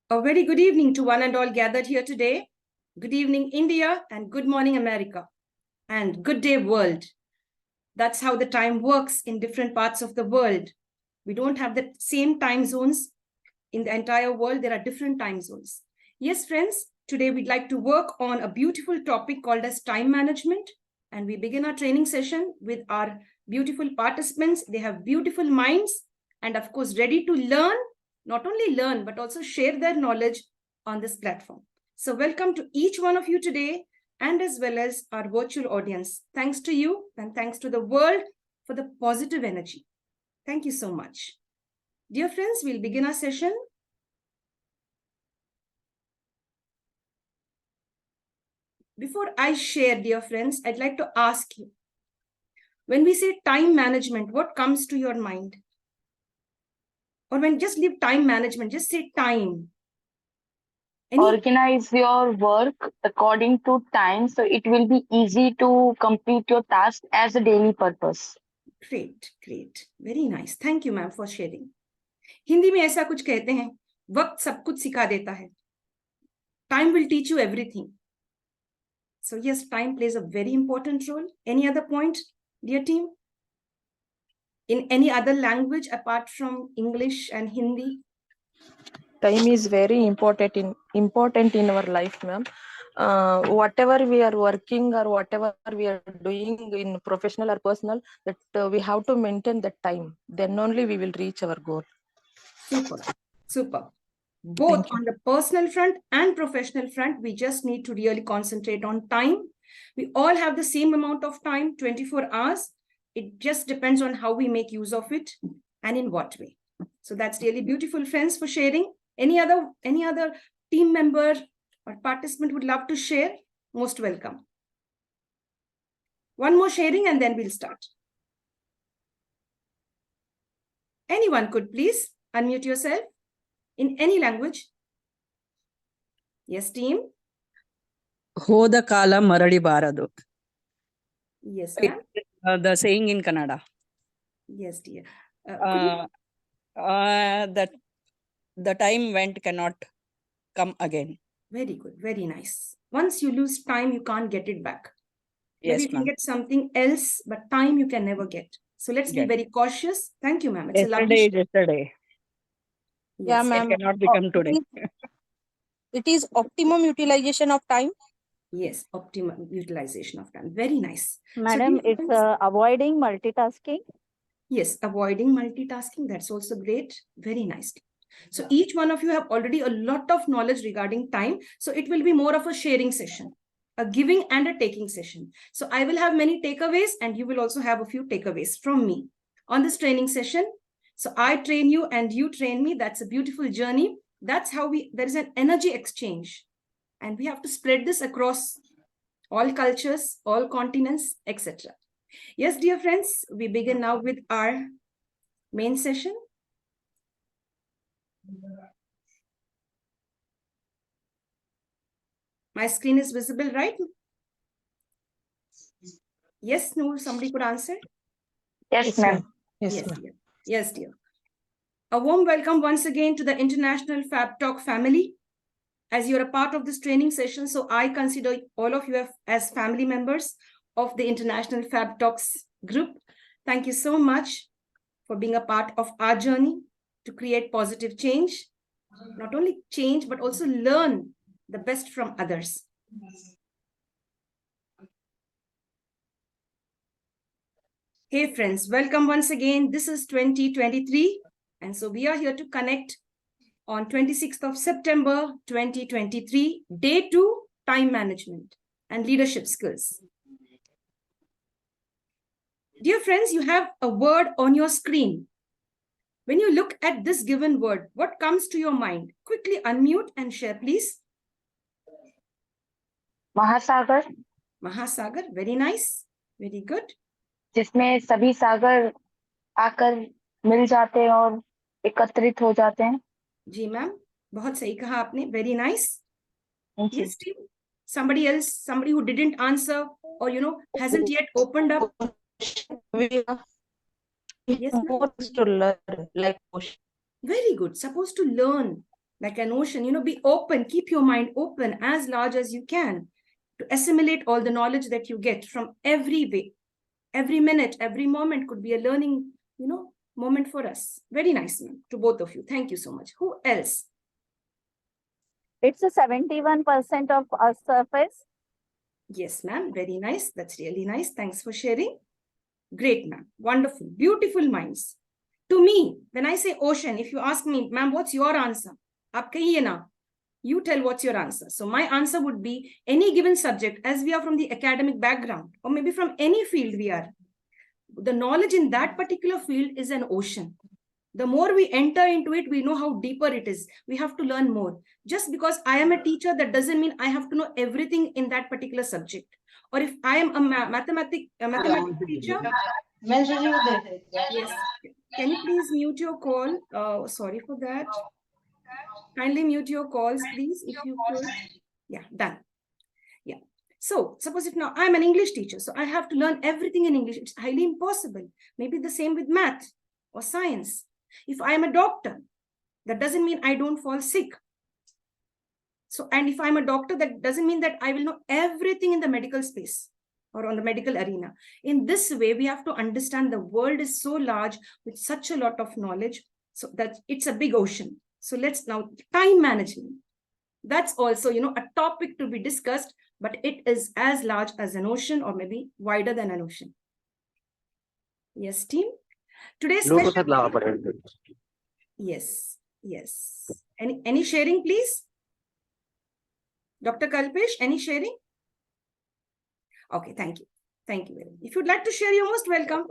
A very good evening to one and all gathered here today. Good evening, India, and good morning, America. And good day, world. That's how the time works in different parts of the world. We don't have the same time zones in the entire world. There are different time zones. Yes, friends, today we'd like to work on a beautiful topic called as time management. And we begin our training session with our beautiful participants. They have beautiful minds and, of course, ready to learn. Not only learn, but also share their knowledge on this platform. So welcome to each one of you today, and as well as our virtual audience. Thanks to you and thanks to the world for the positive energy. Thank you so much. Dear friends, we'll begin our session. Before I share, dear friends, I'd like to ask you, when we say time management, what comes to your mind? Or when just leave time management, just say time. Organize your work according to time, so it will be easy to complete your task as a daily purpose. Great, great. Very nice. Thank you, ma'am, for sharing. Hindi में ऐसा कुछ कहते हैं, वक्त सब कुछ सिखा देता है. Time will teach you everything. So yes, time plays a very important role. Any other point, dear team? In any other language apart from English and Hindi? Time is very important in our life, ma'am. Whatever we are working or whatever we are doing in professional or personal, that we have to maintain that time. Then only we will reach our goal. Super, super. Both on the personal front and professional front, we just need to really concentrate on time. We all have the same amount of time, 24 hours. It just depends on how we make use of it and in what way. So that's really beautiful, friends, for sharing. Any other team member or participant would love to share? Most welcome. One more sharing and then we'll start. Anyone could please unmute yourself in any language. Yes, team. ಹೋದ ಕಾಲ ಮರಳಿ ಬಾರದು. Yes, ma'am. The saying in Kannada. Yes, dear. That the time went cannot come again. Very good. Very nice. Once you lose time, you can't get it back. Yes, maybe you can get something else, but time you can never get. So let's be very cautious. Thank you, ma'am. It's a lovely yesterday. Yeah, Yes. ma'am. It cannot become today. It is optimum utilization of time. Yes, optimum utilization of time. Very nice. Madam, dear it's friends, avoiding multitasking. yes, avoiding multitasking. That's also great. Very nice. So each one of you have already a lot of knowledge regarding time. So it will be more of a sharing session, a giving and a taking session. So I will have many takeaways and you will also have a few takeaways from me on this training session. So I train you and you train me. That's a beautiful journey. That's how there is an energy exchange. And we have to spread this across all cultures, all continents, etc. Yes, dear friends, we begin now with our main session. My screen is visible, right? Yes, no, somebody could answer. Yes, ma'am. Yes, dear. Yes, dear. A warm welcome once again to the International Fabtalk family. As you're a part of this training session, so I consider all of you as family members of the International Fabtalks group. Thank you so much for being a part of our journey to create positive change. Not only change, but also learn the best from others. Hey friends, welcome once again. This is 2023. And so we are here to connect on 26th of September, 2023, day 2, time management and leadership skills. Dear friends, you have a word on your screen. When you look at this given word, what comes to your mind? Quickly unmute and share, please. महासागर. Mahasagar, very nice. Very good. जिसमें सभी सागर आकर मिल जाते हैं और एकत्रित हो जाते हैं. जी मैम, बहुत सही कहा आपने. Very nice. Yes, team. Somebody else, somebody who didn't answer or hasn't yet opened up. Yes, to learn, like very good. Supposed to learn. like an ocean. Be open, keep your mind open, as large as you can, to assimilate all the knowledge that you get from every way. Every minute, every moment could be a learning, moment for us. Very nice, ma'am, to both of you. Thank you so much. Who else? It's a 71% of Earth's surface. Yes, ma'am. Very nice. That's really nice. Thanks for sharing. Great, ma'am. Wonderful. Beautiful minds. To me, when I say ocean, if you ask me, ma'am, what's your answer? Aap kahiye na. You tell what's your answer. So my answer would be any given subject, as we are from the academic background, or maybe from any field we are, the knowledge in that particular field is an ocean. The more we enter into it, we know how deeper it is. We have to learn more. Just because I am a teacher, that doesn't mean I have to know everything in that particular subject. Or if I am a mathematics teacher, yes. Can you please mute your call? Sorry for that. Kindly mute your calls, please, if you could. Yeah, done. Yeah. So suppose if now I'm an English teacher, so I have to learn everything in English. It's highly impossible. Maybe the same with math or science. If I am a doctor, that doesn't mean I don't fall sick. So, and if I'm a doctor, that doesn't mean that I will know everything in the medical space or on the medical arena. In this way, we have to understand the world is so large with such a lot of knowledge. So that it's a big ocean. So let's now, time management. That's also, a topic to be discussed, but it is as large as an ocean or maybe wider than an ocean. Yes, team. Today's special... Yes, yes. Any sharing, please? Dr. Kalpesh, any sharing? Okay, thank you. Thank you very much. If you'd like to share, you're most welcome.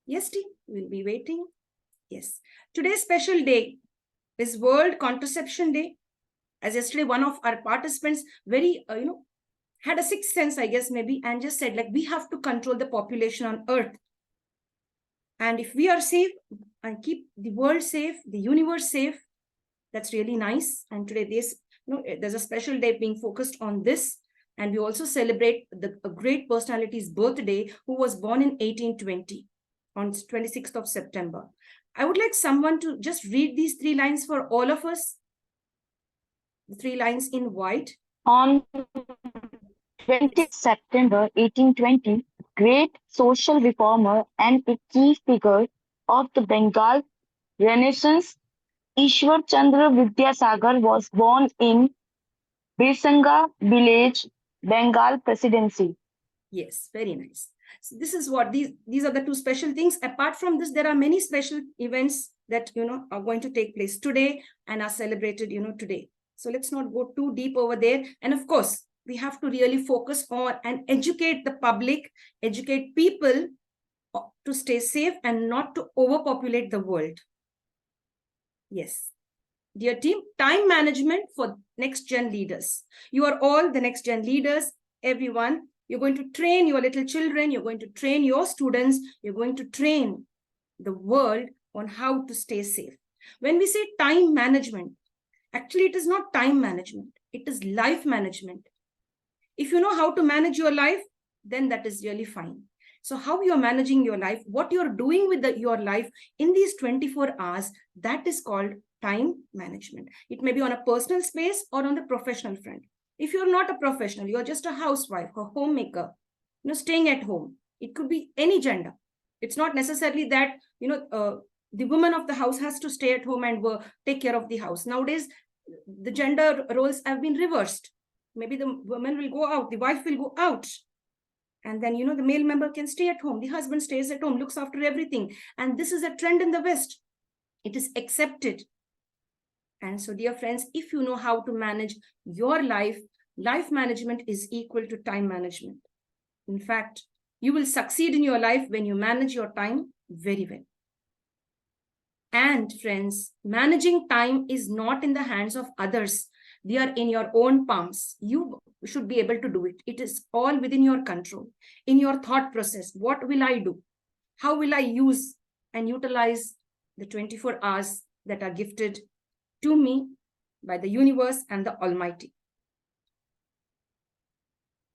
Yes, team, we'll be waiting. Yes. Today's special day is World Contraception Day. As yesterday, one of our participants very, had a sixth sense, I guess, maybe, and just said, like, we have to control the population on Earth. And if we are safe and keep the world safe, the universe safe, that's really nice. And today, there's a special day being focused on this. And we also celebrate a great personality's birthday who was born in 1820 on 26th of September. I would like someone to just read these 3 lines for all of us. The 3 lines in white. On 20th September 1820, great social reformer and a key figure of the Bengal Renaissance, Ishwar Chandra Vidyasagar was born in Birsanga village, Bengal Presidency. Yes, very nice. So this is what these are the 2 special things. Apart from this, there are many special events that are going to take place today and are celebrated today. So let's not go too deep over there. And of course, we have to really focus on and educate the public, educate people to stay safe and not to overpopulate the world. Yes. Dear team, time management for next gen leaders. You are all the next gen leaders, everyone. You're going to train your little children. You're going to train your students. You're going to train the world on how to stay safe. When we say time management, actually, it is not time management. It is life management. If you know how to manage your life, then that is really fine. So how you're managing your life, what you're doing with your life in these 24 hours, that is called time management. It may be on a personal space or on the professional front. If you're not a professional, you're just a housewife or homemaker, staying at home. It could be any gender. It's not necessarily that, the woman of the house has to stay at home and take care of the house. Nowadays, the gender roles have been reversed. Maybe the woman will go out, the wife will go out. And then, the male member can stay at home. The husband stays at home, looks after everything. And this is a trend in the West. It is accepted. And so, dear friends, if you know how to manage your life, life management is equal to time management. In fact, you will succeed in your life when you manage your time very well. And friends, managing time is not in the hands of others. They are in your own palms. You should be able to do it. It is all within your control. In your thought process, what will I do? How will I use and utilize the 24 hours that are gifted to me by the universe and the Almighty?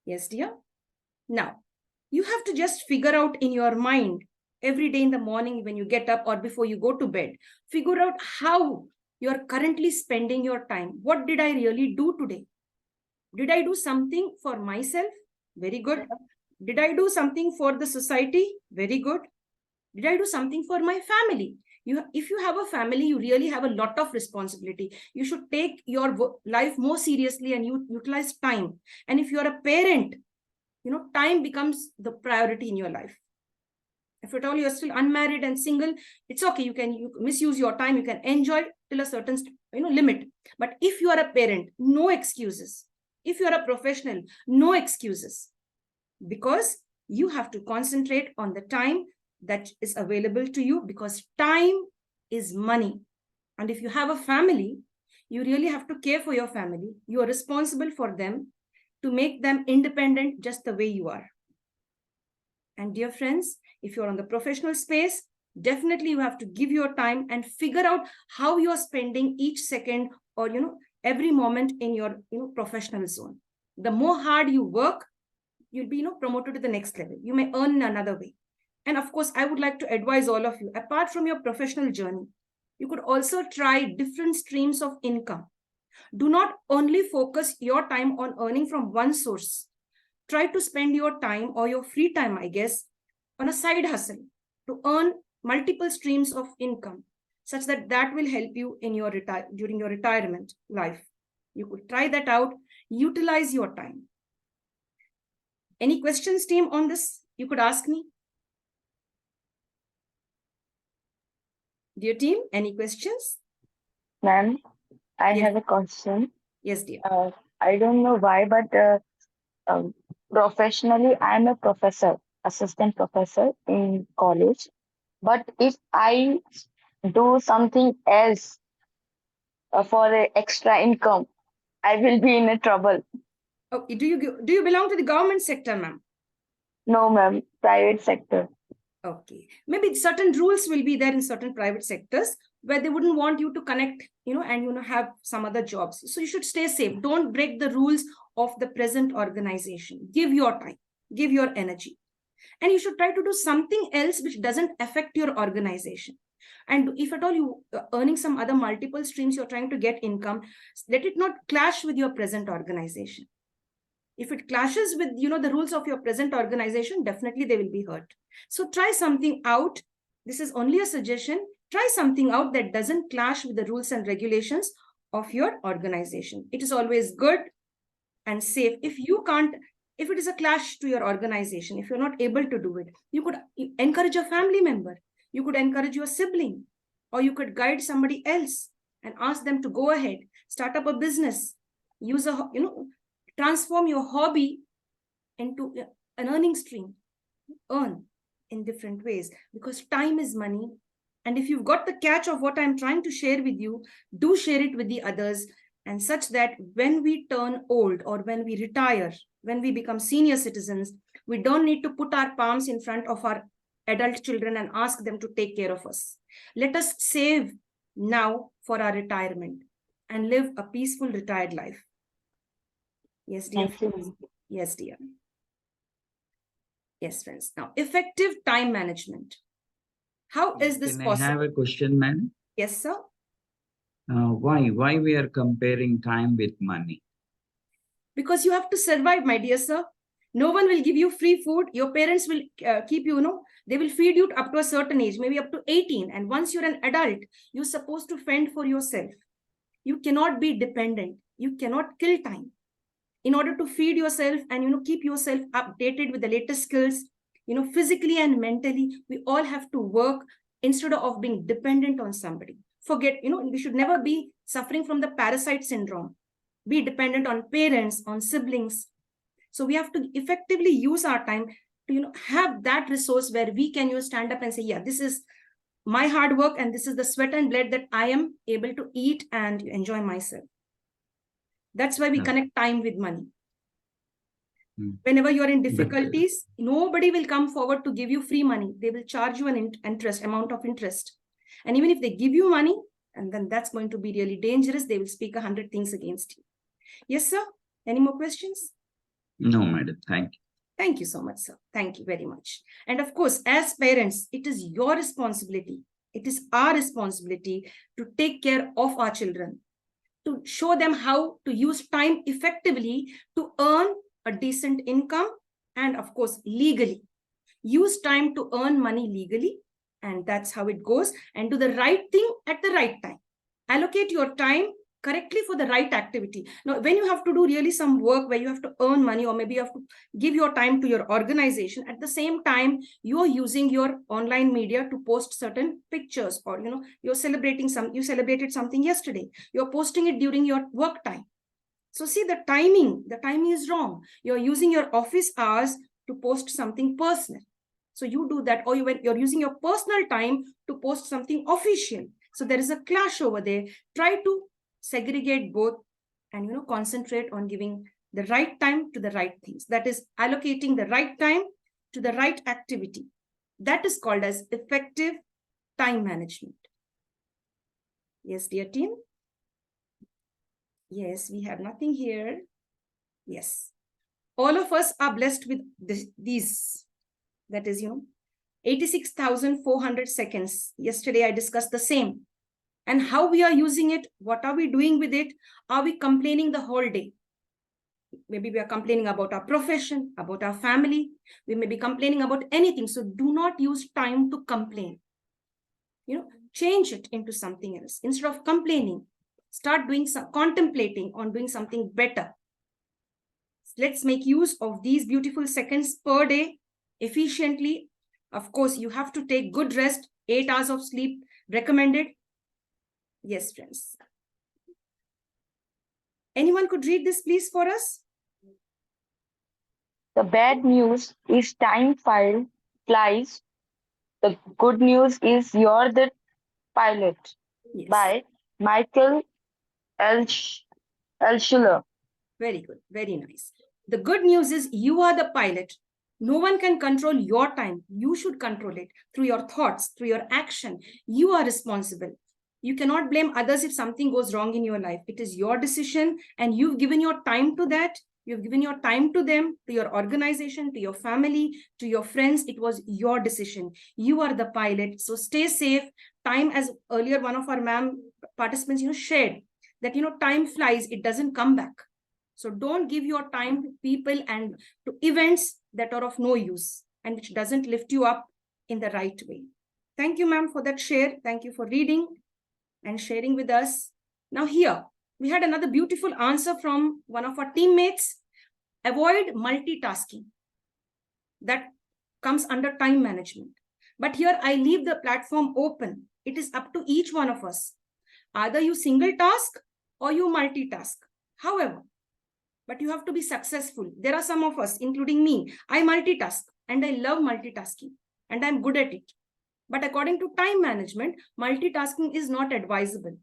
Yes, dear? Now, you have to just figure out in your mind every day in the morning when you get up or before you go to bed. Figure out how you're currently spending your time. What did I really do today? Did I do something for myself? Very good. Did I do something for the society? Very good. Did I do something for my family? If you have a family, you really have a lot of responsibility. You should take your life more seriously and you utilize time. And if you're a parent, time becomes the priority in your life. If at all you're still unmarried and single, it's okay. You misuse your time. You can enjoy till a certain limit. But if you are a parent, no excuses. If you're a professional, no excuses. Because you have to concentrate on the time that is available to you, because time is money. And if you have a family, you really have to care for your family. You are responsible for them to make them independent just the way you are. And dear friends, if you're on the professional space, definitely you have to give your time and figure out how you are spending each second or every moment in your professional zone. The more hard you work, you'll be promoted to the next level. You may earn in another way. And of course, I would like to advise all of you, apart from your professional journey, you could also try different streams of income. Do not only focus your time on earning from one source. Try to spend your time or your free time, I guess, on a side hustle to earn multiple streams of income, such that will help you in your during your retirement life. You could try that out, utilize your time. Any questions, team, on this? You could ask me. Dear team, any questions? Ma'am, I Yes. have a question. Yes, dear. I don't know why, but professionally, I'm a professor, assistant professor in college. But if I do something else for a extra income, I will be in a trouble. Oh, do you belong to the government sector, ma'am? No, ma'am, private sector. Okay. Maybe certain rules will be there in certain private sectors where they wouldn't want you to connect, and have some other jobs. So you should stay safe. Don't break the rules of the present organization. Give your time, give your energy. And you should try to do something else which doesn't affect your organization. And if at all you earning some other multiple streams, you're trying to get income, let it not clash with your present organization. If it clashes with the rules of your present organization, definitely they will be hurt. So try something out. This is only a suggestion. Try something out that doesn't clash with the rules and regulations of your organization. It is always good and safe. If it is a clash to your organization, if you're not able to do it, you could encourage a family member, you could encourage your sibling, or you could guide somebody else and ask them to go ahead, start up a business, use transform your hobby into an earning stream. Earn in different ways, because time is money. And if you've got the catch of what I'm trying to share with you, do share it with the others, and such that when we turn old or when we retire, when we become senior citizens, we don't need to put our palms in front of our adult children and ask them to take care of us. Let us save now for our retirement and live a peaceful retired life. Yes, dear friends. Yes, dear. Yes, friends. Now, effective time management. How is this possible? Can I have a question, ma'am? Yes, sir. Why we are comparing time with money? Because you have to survive, my dear sir. No one will give you free food. Your parents will keep you, they will feed you up to a certain age, maybe up to 18. And once you're an adult, you're supposed to fend for yourself. You cannot be dependent. You cannot kill time. In order to feed yourself and, keep yourself updated with the latest skills, physically and mentally, we all have to work instead of being dependent on somebody. Forget, we should never be suffering from the parasite syndrome. Be dependent on parents, on siblings. So we have to effectively use our time to, have that resource where we can stand up and say, yeah, this is my hard work and this is the sweat and blood that I am able to eat and enjoy myself. That's why we connect time with money. Whenever you're in difficulties, nobody will come forward to give you free money. They will charge you an amount of interest. And even if they give you money, and then that's going to be really dangerous. They will speak 100 things against you. Yes, sir. Any more questions? No, madam. Thank you. Thank you so much, sir. Thank you very much. And of course, as parents, it is your responsibility. It is our responsibility to take care of our children, to show them how to use time effectively to earn a decent income and, of course, legally. Use time to earn money legally, and that's how it goes. And do the right thing at the right time. Allocate your time correctly for the right activity. Now, when you have to do really some work where you have to earn money, or maybe you have to give your time to your organization, at the same time, you're using your online media to post certain pictures, or, you celebrated something yesterday. You're posting it during your work time. So see, the timing is wrong. You're using your office hours to post something personal. So you do that, or you're using your personal time to post something official. So there is a clash over there. Try to segregate both and concentrate on giving the right time to the right things. That is allocating the right time to the right activity. That is called as effective time management. Yes, dear team. Yes, we have nothing here. Yes. All of us are blessed with these. That is, 86,400 seconds. Yesterday, I discussed the same. And how we are using it, what are we doing with it? Are we complaining the whole day? Maybe we are complaining about our profession, about our family. We may be complaining about anything. So do not use time to complain. Change it into something else. Instead of complaining, start contemplating on doing something better. Let's make use of these beautiful seconds per day efficiently. Of course, you have to take good rest, 8 hours of sleep recommended. Yes, friends. Anyone could read this, please, for us? The bad news is time flies. The good news is you're the pilot. Yes. By Michael Schuller. Very good. Very nice. The good news is you are the pilot. No one can control your time. You should control it through your thoughts, through your action. You are responsible. You cannot blame others if something goes wrong in your life. It is your decision, and you've given your time to that. You've given your time to them, to your organization, to your family, to your friends. It was your decision. You are the pilot. So stay safe. Time, as earlier one of our participants, shared that, time flies. It doesn't come back. So don't give your time to people and to events that are of no use and which doesn't lift you up in the right way. Thank you, ma'am, for that share. Thank you for reading and sharing with us. Now here, we had another beautiful answer from one of our teammates. Avoid multitasking. That comes under time management. But here I leave the platform open. It is up to each one of us. Either you single task or you multitask. However, but you have to be successful. There are some of us, including me, I multitask and I love multitasking and I'm good at it. But according to time management, multitasking is not advisable.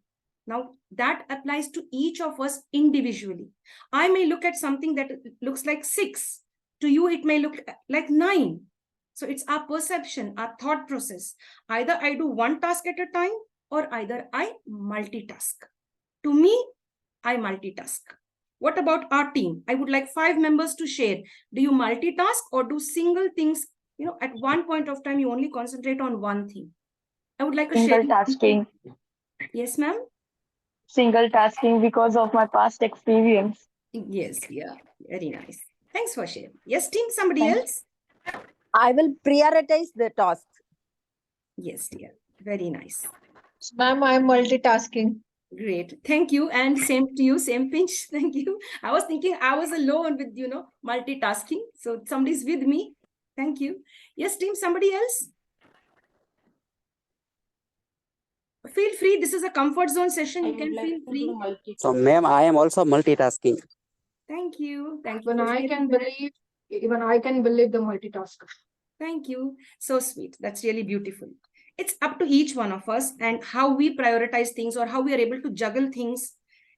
Now, that applies to each of us individually. I may look at something that looks like 6. To you, it may look like 9. So it's our perception, our thought process. Either I do one task at a time or either I multitask. To me, I multitask. What about our team? I would like 5 members to share. Do you multitask or do single things? At one point of time, you only concentrate on one thing. I would like a share. Single tasking. Yes, ma'am. Single tasking because of my past experience. Yes, yeah, very nice. Thanks for sharing. Yes, team, somebody else? I will prioritize the tasks. Yes, dear. Very nice. Ma'am, I'm multitasking. Great. Thank you. And same to you, same pinch. Thank you. I was thinking I was alone with, multitasking. So somebody's with me. Thank you. Yes, team, somebody else? Feel free. This is a comfort zone session. You can feel free. So, ma'am, I am also multitasking. Thank you. Thank you. Even for I sharing can that. believe the multitasker. Thank you. So sweet. That's really beautiful. It's up to each one of us and how we prioritize things or how we are able to juggle things.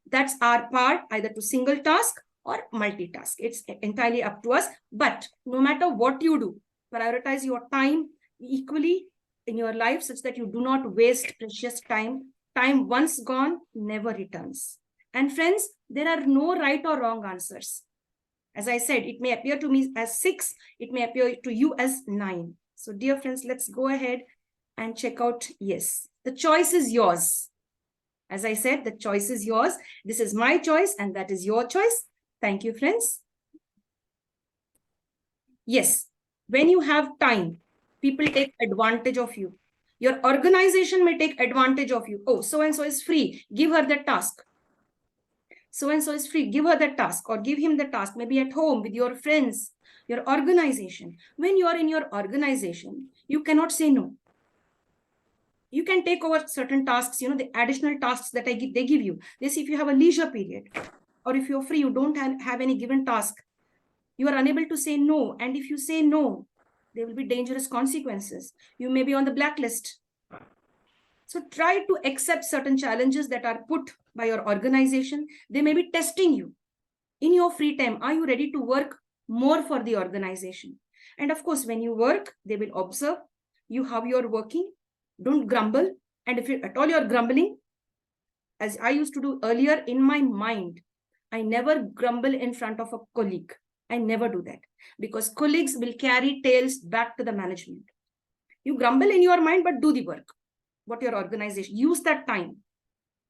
That's our part, either to single task or multitask. It's entirely up to us. But no matter what you do, prioritize your time equally in your life such that you do not waste precious time. Time once gone, never returns. And friends, there are no right or wrong answers. As I said, it may appear to me as 6, it may appear to you as 9. So dear friends, let's go ahead and check out. Yes, the choice is yours. As I said, the choice is yours. This is my choice and that is your choice. Thank you, friends. Yes, when you have time, people take advantage of you. Your organization may take advantage of you. Oh, so-and-so is free. Give her the task. So-and-so is free. Give her the task or give him the task. Maybe at home with your friends, your organization. When you are in your organization, you cannot say no. You can take over certain tasks, the additional tasks that they give you. They say if you have a leisure period or if you're free, you don't have any given task, you are unable to say no. And if you say no, there will be dangerous consequences. You may be on the blacklist. So try to accept certain challenges that are put by your organization. They may be testing you. In your free time, are you ready to work more for the organization? And of course, when you work, they will observe you how you're working. Don't grumble. And if at all you're grumbling, as I used to do earlier in my mind, I never grumble in front of a colleague. I never do that because colleagues will carry tales back to the management. You grumble in your mind, but do the work. What your organization, use that time.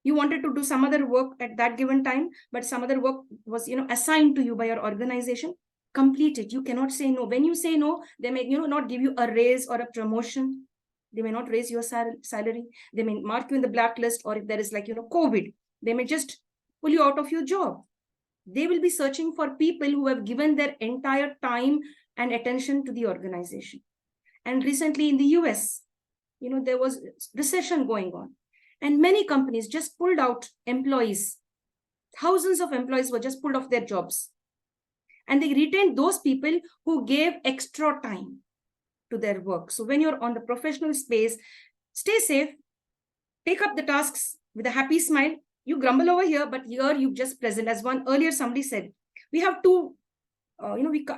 You wanted to do some other work at that given time, but some other work was, assigned to you by your organization. Complete it. You cannot say no. When you say no, they may, not give you a raise or a promotion. They may not raise your salary. They may mark you in the blacklist, or if there is COVID, they may just pull you out of your job. They will be searching for people who have given their entire time and attention to the organization. And recently in the US, there was recession going on. And many companies just pulled out employees. Thousands of employees were just pulled off their jobs. And they retained those people who gave extra time to their work. So when you're on the professional space, stay safe, take up the tasks with a happy smile. You grumble over here, but here you just present. As one earlier somebody said, we have to,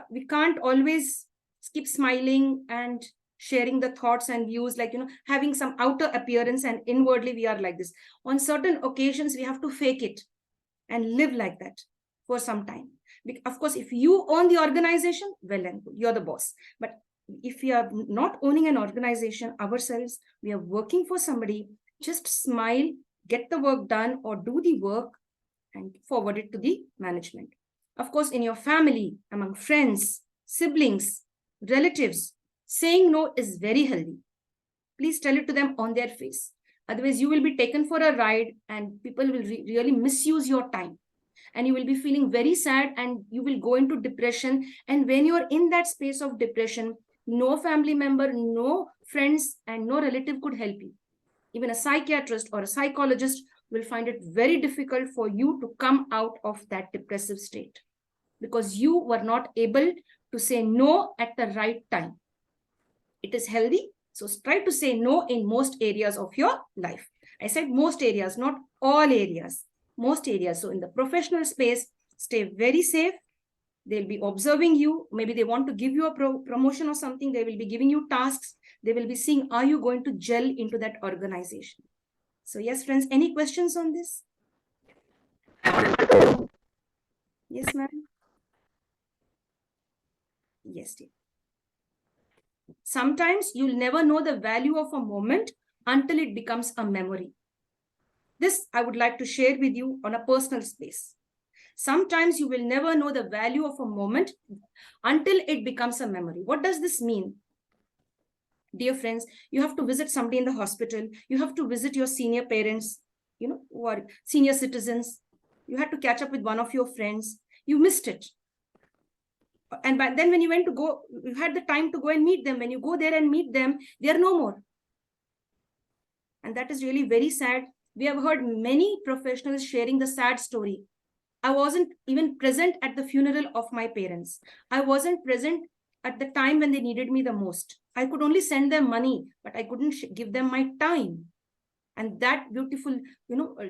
we can't always keep smiling and sharing the thoughts and views, like, having some outer appearance and inwardly we are like this. On certain occasions, we have to fake it and live like that for some time. Of course, if you own the organization, well and good, you're the boss. But if we are not owning an organization ourselves, we are working for somebody, just smile, get the work done or do the work and forward it to the management. Of course, in your family, among friends, siblings, relatives, saying no is very healthy. Please tell it to them on their face. Otherwise, you will be taken for a ride and people will really misuse your time. And you will be feeling very sad and you will go into depression. And when you're in that space of depression, no family member, no friends, and no relative could help you. Even a psychiatrist or a psychologist will find it very difficult for you to come out of that depressive state because you were not able to say no at the right time. It is healthy. So try to say no in most areas of your life. I said most areas, not all areas, most areas. So in the professional space, stay very safe. They'll be observing you. Maybe they want to give you a promotion or something. They will be giving you tasks. They will be seeing, are you going to gel into that organization? So yes, friends, any questions on this? Yes, ma'am. Yes, dear. Sometimes you'll never know the value of a moment until it becomes a memory. This I would like to share with you on a personal space. Sometimes you will never know the value of a moment until it becomes a memory. What does this mean? Dear friends, you have to visit somebody in the hospital. You have to visit your senior parents, who are senior citizens. You had to catch up with one of your friends. You missed it. And then when you went to go, you had the time to go and meet them. When you go there and meet them, they are no more. And that is really very sad. We have heard many professionals sharing the sad story. I wasn't even present at the funeral of my parents. I wasn't present at the time when they needed me the most. I could only send them money, but I couldn't give them my time. And that beautiful,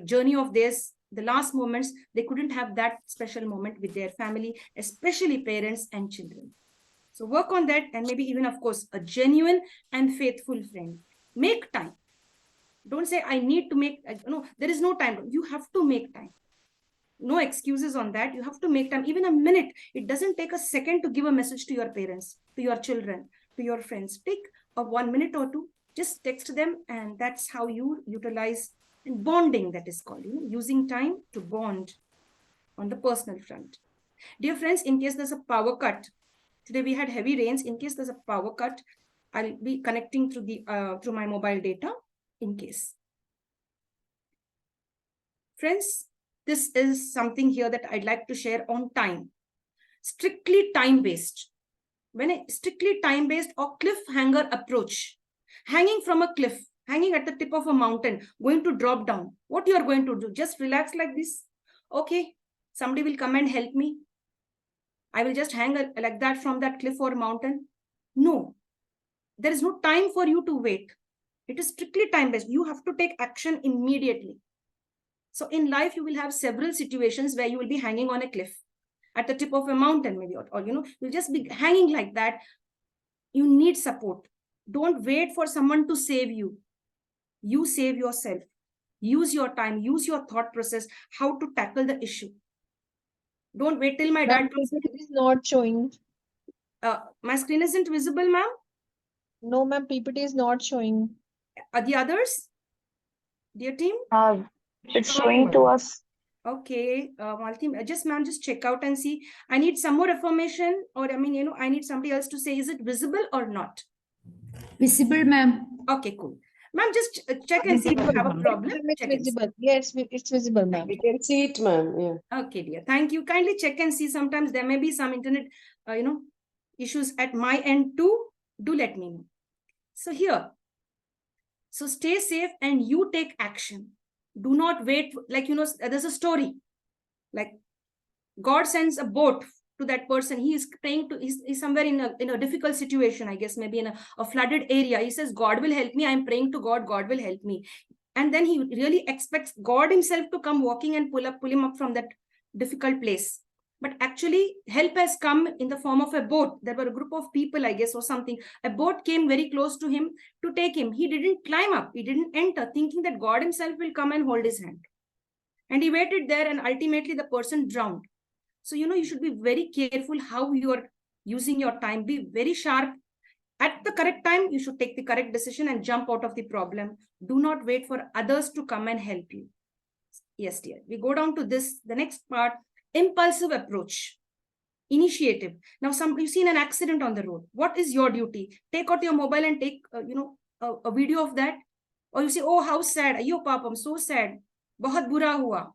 journey of theirs, the last moments, they couldn't have that special moment with their family, especially parents and children. So work on that, and maybe even, of course, a genuine and faithful friend. Make time. Don't say, I need to make, there is no time. You have to make time. No excuses on that. You have to make time, even a minute. It doesn't take a second to give a message to your parents, to your children, to your friends. Take a 1 minute or two, just text them, and that's how you utilize bonding, that is called, using time to bond on the personal front. Dear friends, in case there's a power cut, today we had heavy rains. In case there's a power cut, I'll be connecting through my mobile data in case. Friends, this is something here that I'd like to share on time. Strictly time-based. When a strictly time-based or cliffhanger approach, hanging from a cliff, hanging at the tip of a mountain, going to drop down, what you are going to do? Just relax like this. Okay, somebody will come and help me. I will just hang like that from that cliff or mountain. No, there is no time for you to wait. It is strictly time-based. You have to take action immediately. So in life, you will have several situations where you will be hanging on a cliff at the tip of a mountain, maybe, or you'll just be hanging like that. You need support. Don't wait for someone to save you. You save yourself. Use your time, use your thought process, how to tackle the issue. Don't wait till my dad comes. It is not showing. My screen isn't visible, ma'am. No, ma'am, PPT is not showing. Are the others? Dear team? It's showing to us. Okay, just ma'am, just check out and see. I need some more information, or I need somebody else to say, is it visible or not? Visible, ma'am. Okay, cool. Ma'am, just check and see if you have a problem. It's Check and see. visible. Yes, it's visible, ma'am. We can see it, ma'am. Yeah. Okay, dear. Thank you. Kindly check and see. Sometimes there may be some internet, issues at my end too. Do let me know. So here, so stay safe and you take action. Do not wait. Like, there's a story. Like, God sends a boat to that person. He is praying to, he's somewhere in a difficult situation, I guess, maybe in a flooded area. He says, God will help me. I'm praying to God. God will help me. And then he really expects God himself to come walking and pull him up from that difficult place. But actually, help has come in the form of a boat. There were a group of people, I guess, or something. A boat came very close to him to take him. He didn't climb up. He didn't enter, thinking that God himself will come and hold his hand. And he waited there, and ultimately the person drowned. So, you should be very careful how you are using your time. Be very sharp. At the correct time, you should take the correct decision and jump out of the problem. Do not wait for others to come and help you. Yes, dear. We go down to this, the next part, impulsive approach, initiative. Now, you've seen an accident on the road. What is your duty? Take out your mobile and take, a video of that. Or you say, oh, how sad. Ayo, Papa, I'm so sad. Bahut bura hua.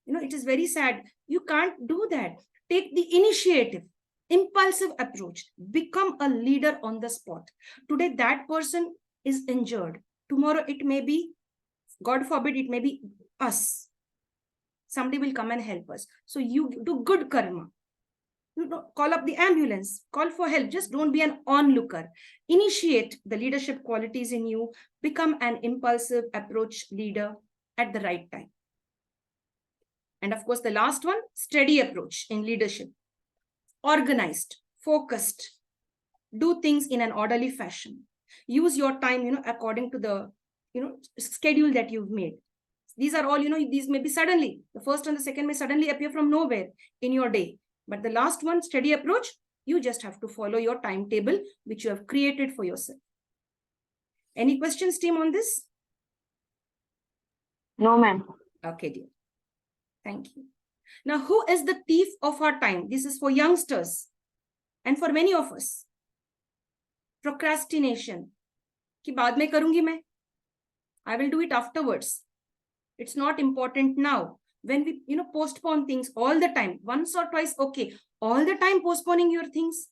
It is very sad. You can't do that. Take the initiative, impulsive approach. Become a leader on the spot. Today, that person is injured. Tomorrow, it may be, God forbid, it may be us. Somebody will come and help us. So you do good karma. Call up the ambulance. Call for help. Just don't be an onlooker. Initiate the leadership qualities in you. Become an impulsive approach leader at the right time. And of course, the last one, steady approach in leadership. Organized, focused. Do things in an orderly fashion. Use your time, according to the, schedule that you've made. These are all, these may be suddenly. The first and the second may suddenly appear from nowhere in your day. But the last one, steady approach, you just have to follow your timetable, which you have created for yourself. Any questions, team, on this? No, ma'am. Okay, dear. Thank you. Now, who is the thief of our time? This is for youngsters and for many of us. Procrastination. Ki baad mein karungi main. I will do it afterwards. It's not important now. When we, postpone things all the time, once or twice, okay. All the time postponing your things.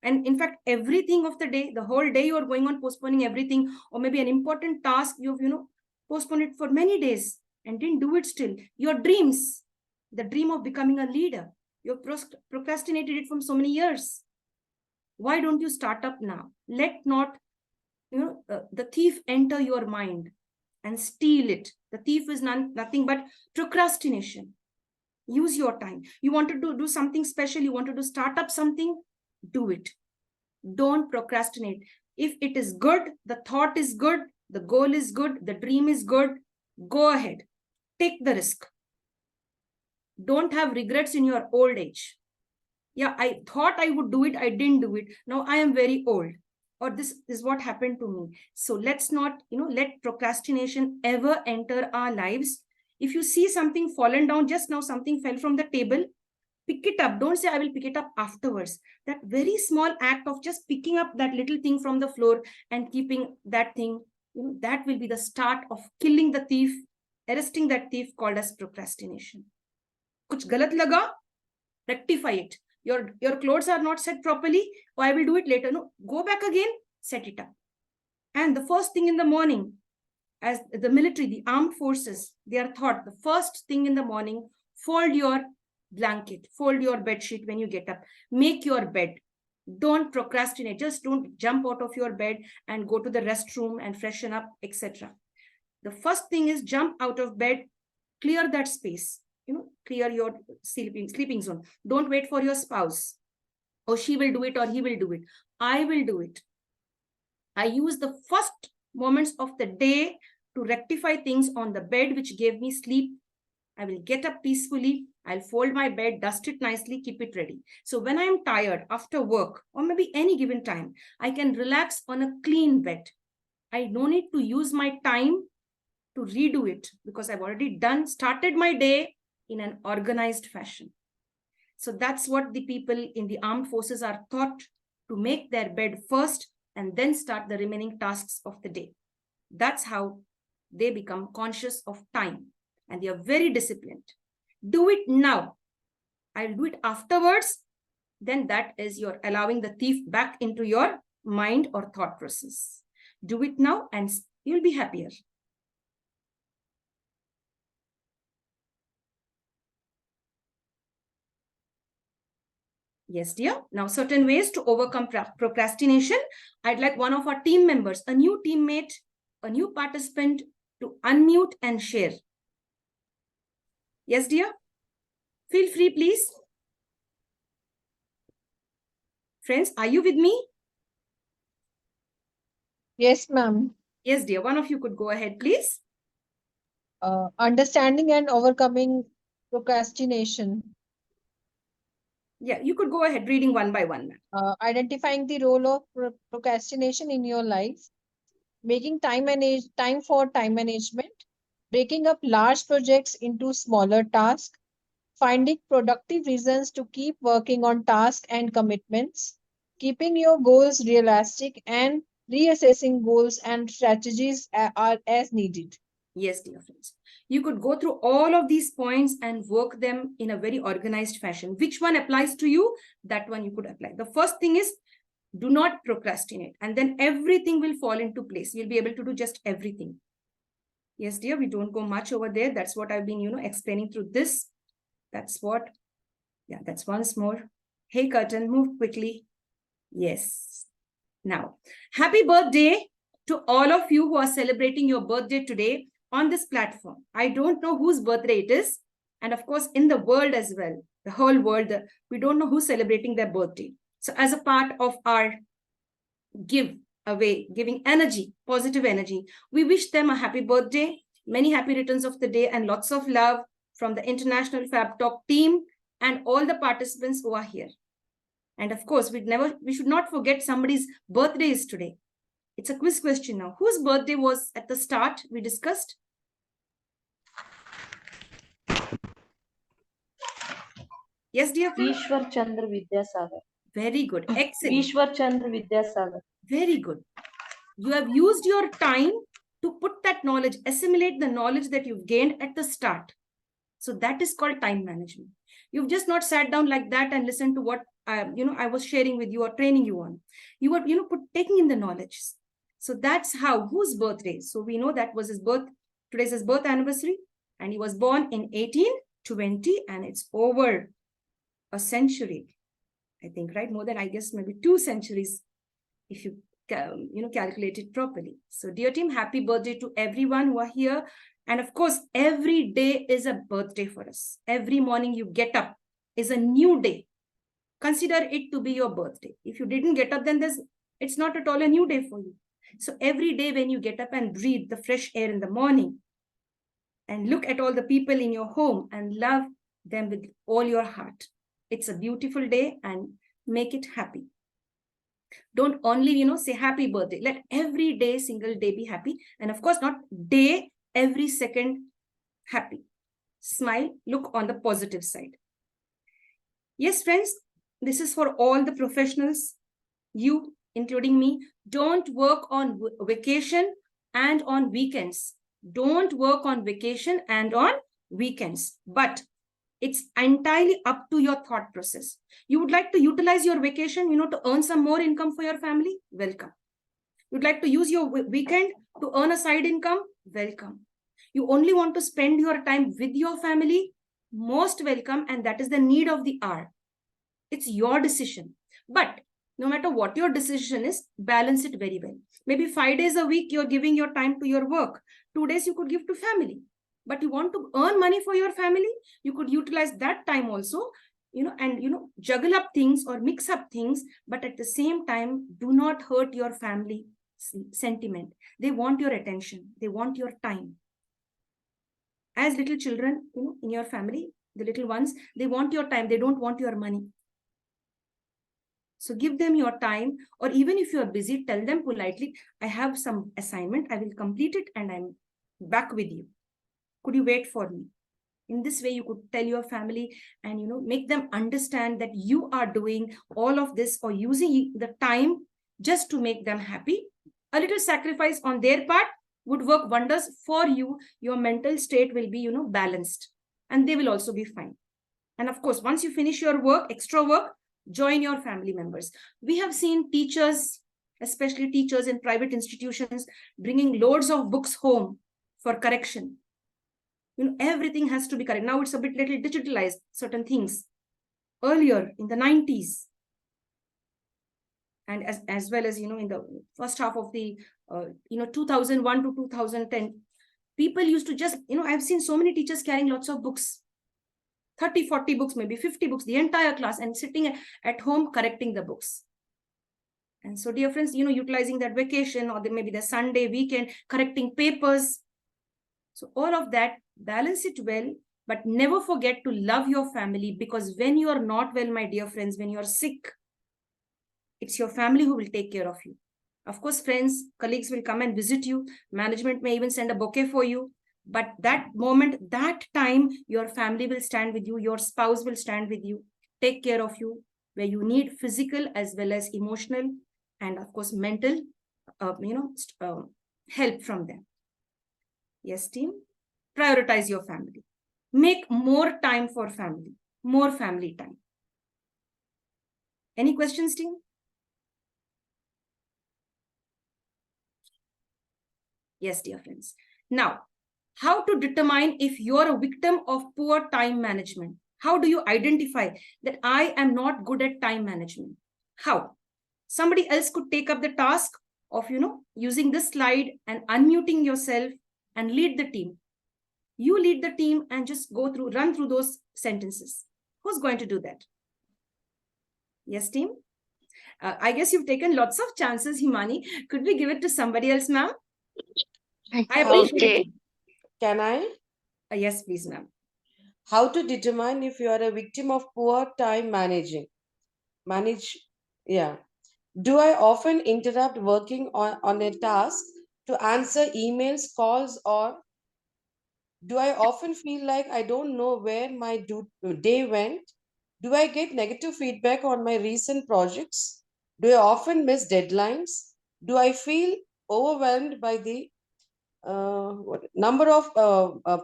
And in fact, everything of the day, the whole day you are going on postponing everything, or maybe an important task, you've, postponed it for many days and didn't do it still. Your dreams, the dream of becoming a leader, you've procrastinated it from so many years. Why don't you start up now? Let not, the thief enter your mind and steal it. The thief is nothing but procrastination. Use your time. You want to do something special. You want to start up something, do it. Don't procrastinate. If it is good, the thought is good, the goal is good, the dream is good, go ahead. Take the risk. Don't have regrets in your old age. Yeah, I thought I would do it. I didn't do it. Now I am very old. Or this is what happened to me. So let's not, let procrastination ever enter our lives. If you see something fallen down, just now something fell from the table, pick it up. Don't say, I will pick it up afterwards. That very small act of just picking up that little thing from the floor and keeping that thing, that will be the start of killing the thief, arresting that thief called as procrastination. Kuch galat laga, rectify it. Your clothes are not set properly. Oh, I will do it later. No, go back again, set it up. And the first thing in the morning, as the military, the armed forces, they are taught the first thing in the morning, fold your blanket, fold your bed sheet when you get up, make your bed. Don't procrastinate. Just don't jump out of your bed and go to the restroom and freshen up, etc. The first thing is jump out of bed, clear that space, clear your sleeping zone. Don't wait for your spouse. Or she will do it or he will do it. I will do it. I use the first moments of the day to rectify things on the bed, which gave me sleep. I will get up peacefully. I'll fold my bed, dust it nicely, keep it ready. So when I'm tired after work or maybe any given time, I can relax on a clean bed. I don't need to use my time to redo it because I've already started my day in an organized fashion. So that's what the people in the armed forces are taught, to make their bed first and then start the remaining tasks of the day. That's how they become conscious of time and they are very disciplined. Do it now. I'll do it afterwards. Then that is you're allowing the thief back into your mind or thought process. Do it now and you'll be happier. Yes, dear. Now, certain ways to overcome procrastination. I'd like one of our team members, a new teammate, a new participant, to unmute and share. Yes, dear. Feel free, please. Friends, are you with me? Yes, ma'am. Yes, dear. One of you could go ahead, please. Understanding and overcoming procrastination. Yeah, you could go ahead reading one by one. Identifying the role of procrastination in your life, making time for time management, breaking up large projects into smaller tasks, finding productive reasons to keep working on tasks and commitments, keeping your goals realistic, and reassessing goals and strategies are as needed. Yes, dear friends. You could go through all of these points and work them in a very organized fashion. Which one applies to you? That one you could apply. The first thing is, do not procrastinate. And then everything will fall into place. You'll be able to do just everything. Yes, dear, we don't go much over there. That's what I've been, explaining through this. That's what. Yeah, that's once more. Hey, curtain, move quickly. Yes. Now, happy birthday to all of you who are celebrating your birthday today on this platform. I don't know whose birthday it is. And of course, in the world as well, the whole world, we don't know who's celebrating their birthday. So as a part of our giving energy, positive energy, we wish them a happy birthday, many happy returns of the day, and lots of love from the International Fab Talk team and all the participants who are here. And of course, we should not forget somebody's birthday is today. It's a quiz question now. Whose birthday was at the start we discussed? Yes, dear friend? Ishwar Chandra Vidyasagar. Very good. Excellent. Ishwar Chandra Vidyasagar. Very good. You have used your time to put that knowledge, assimilate the knowledge that you've gained at the start. So that is called time management. You've just not sat down like that and listened to what I was sharing with you or training you on. You were taking in the knowledge. So that's how, whose birthday? So we know that was today's his birth anniversary, and he was born in 1820, and it's over a century, I think, right? More than, I guess, maybe 2 centuries, if you calculate it properly. So dear team, happy birthday to everyone who are here. And of course, every day is a birthday for us. Every morning you get up is a new day. Consider it to be your birthday. If you didn't get up, then it's not at all a new day for you. So every day when you get up and breathe the fresh air in the morning and look at all the people in your home and love them with all your heart. It's a beautiful day and make it happy. Don't only, say happy birthday. Let every day, single day be happy. And of course, not day, every second happy. Smile, look on the positive side. Yes, friends, this is for all the professionals, you, including me. Don't work on vacation and on weekends. Don't work on vacation and on weekends. But it's entirely up to your thought process. You would like to utilize your vacation, to earn some more income for your family? Welcome. You'd like to use your weekend to earn a side income? Welcome. You only want to spend your time with your family? Most welcome. And that is the need of the hour. It's your decision. But no matter what your decision is, balance it very well. Maybe 5 days a week, you're giving your time to your work. 2 days you could give to family. But you want to earn money for your family, you could utilize that time also, and juggle up things or mix up things, but at the same time, do not hurt your family sentiment. They want your attention. They want your time. As little children, in your family, the little ones, they want your time. They don't want your money. So give them your time, or even if you are busy, tell them politely, I have some assignment, I will complete it and I'm back with you. Could you wait for me? In this way, you could tell your family and, make them understand that you are doing all of this or using the time just to make them happy. A little sacrifice on their part would work wonders for you. Your mental state will be, balanced, and they will also be fine. And of course, once you finish your work, extra work, join your family members. We have seen teachers, especially teachers in private institutions, bringing loads of books home for correction. Everything has to be correct. Now it's a bit little digitalized, certain things. Earlier in the 90s, and as well as, in the first half of the, 2001 to 2010, people used to just, I've seen so many teachers carrying lots of books, 30, 40 books, maybe 50 books, the entire class, and sitting at home correcting the books. And so, dear friends, utilizing that vacation or maybe the Sunday weekend, correcting papers. So all of that, balance it well, but never forget to love your family, because when you are not well, my dear friends, when you are sick, it's your family who will take care of you. Of course, friends, colleagues will come and visit you. Management may even send a bouquet for you. But that moment, that time, your family will stand with you. Your spouse will stand with you, take care of you, where you need physical as well as emotional and, of course, mental, help from them. Yes, team. Prioritize your family. Make more time for family. More family time. Any questions, team? Yes, dear friends. Now, how to determine if you're a victim of poor time management? How do you identify that I am not good at time management? How? Somebody else could take up the task of, using this slide and unmuting yourself and lead the team. You lead the team and just run through those sentences. Who's going to do that? Yes, team? I guess you've taken lots of chances, Himani. Could we give it to somebody else, ma'am? I appreciate it. Can I? Yes, please, ma'am. How to determine if you are a victim of poor time yeah. Do I often interrupt working on a task to answer emails, calls, or do I often feel like I don't know where my day went? Do I get negative feedback on my recent projects? Do I often miss deadlines? Do I feel overwhelmed by the number of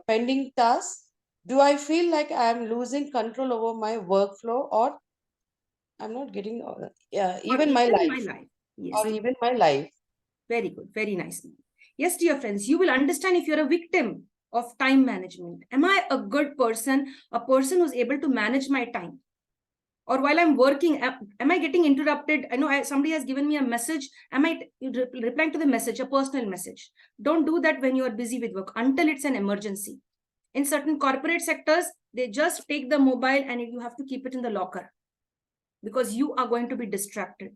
pending tasks? Do I feel like I'm losing control over my workflow, or I'm not getting even my life? Yes. Or even my life. Very good. Very nice. Yes, dear friends, you will understand if you're a victim of time management. Am I a good person, a person who's able to manage my time? Or while I'm working, am I getting interrupted? I know somebody has given me a message. Am I replying to the message, a personal message? Don't do that when you are busy with work until it's an emergency. In certain corporate sectors, they just take the mobile and you have to keep it in the locker because you are going to be distracted.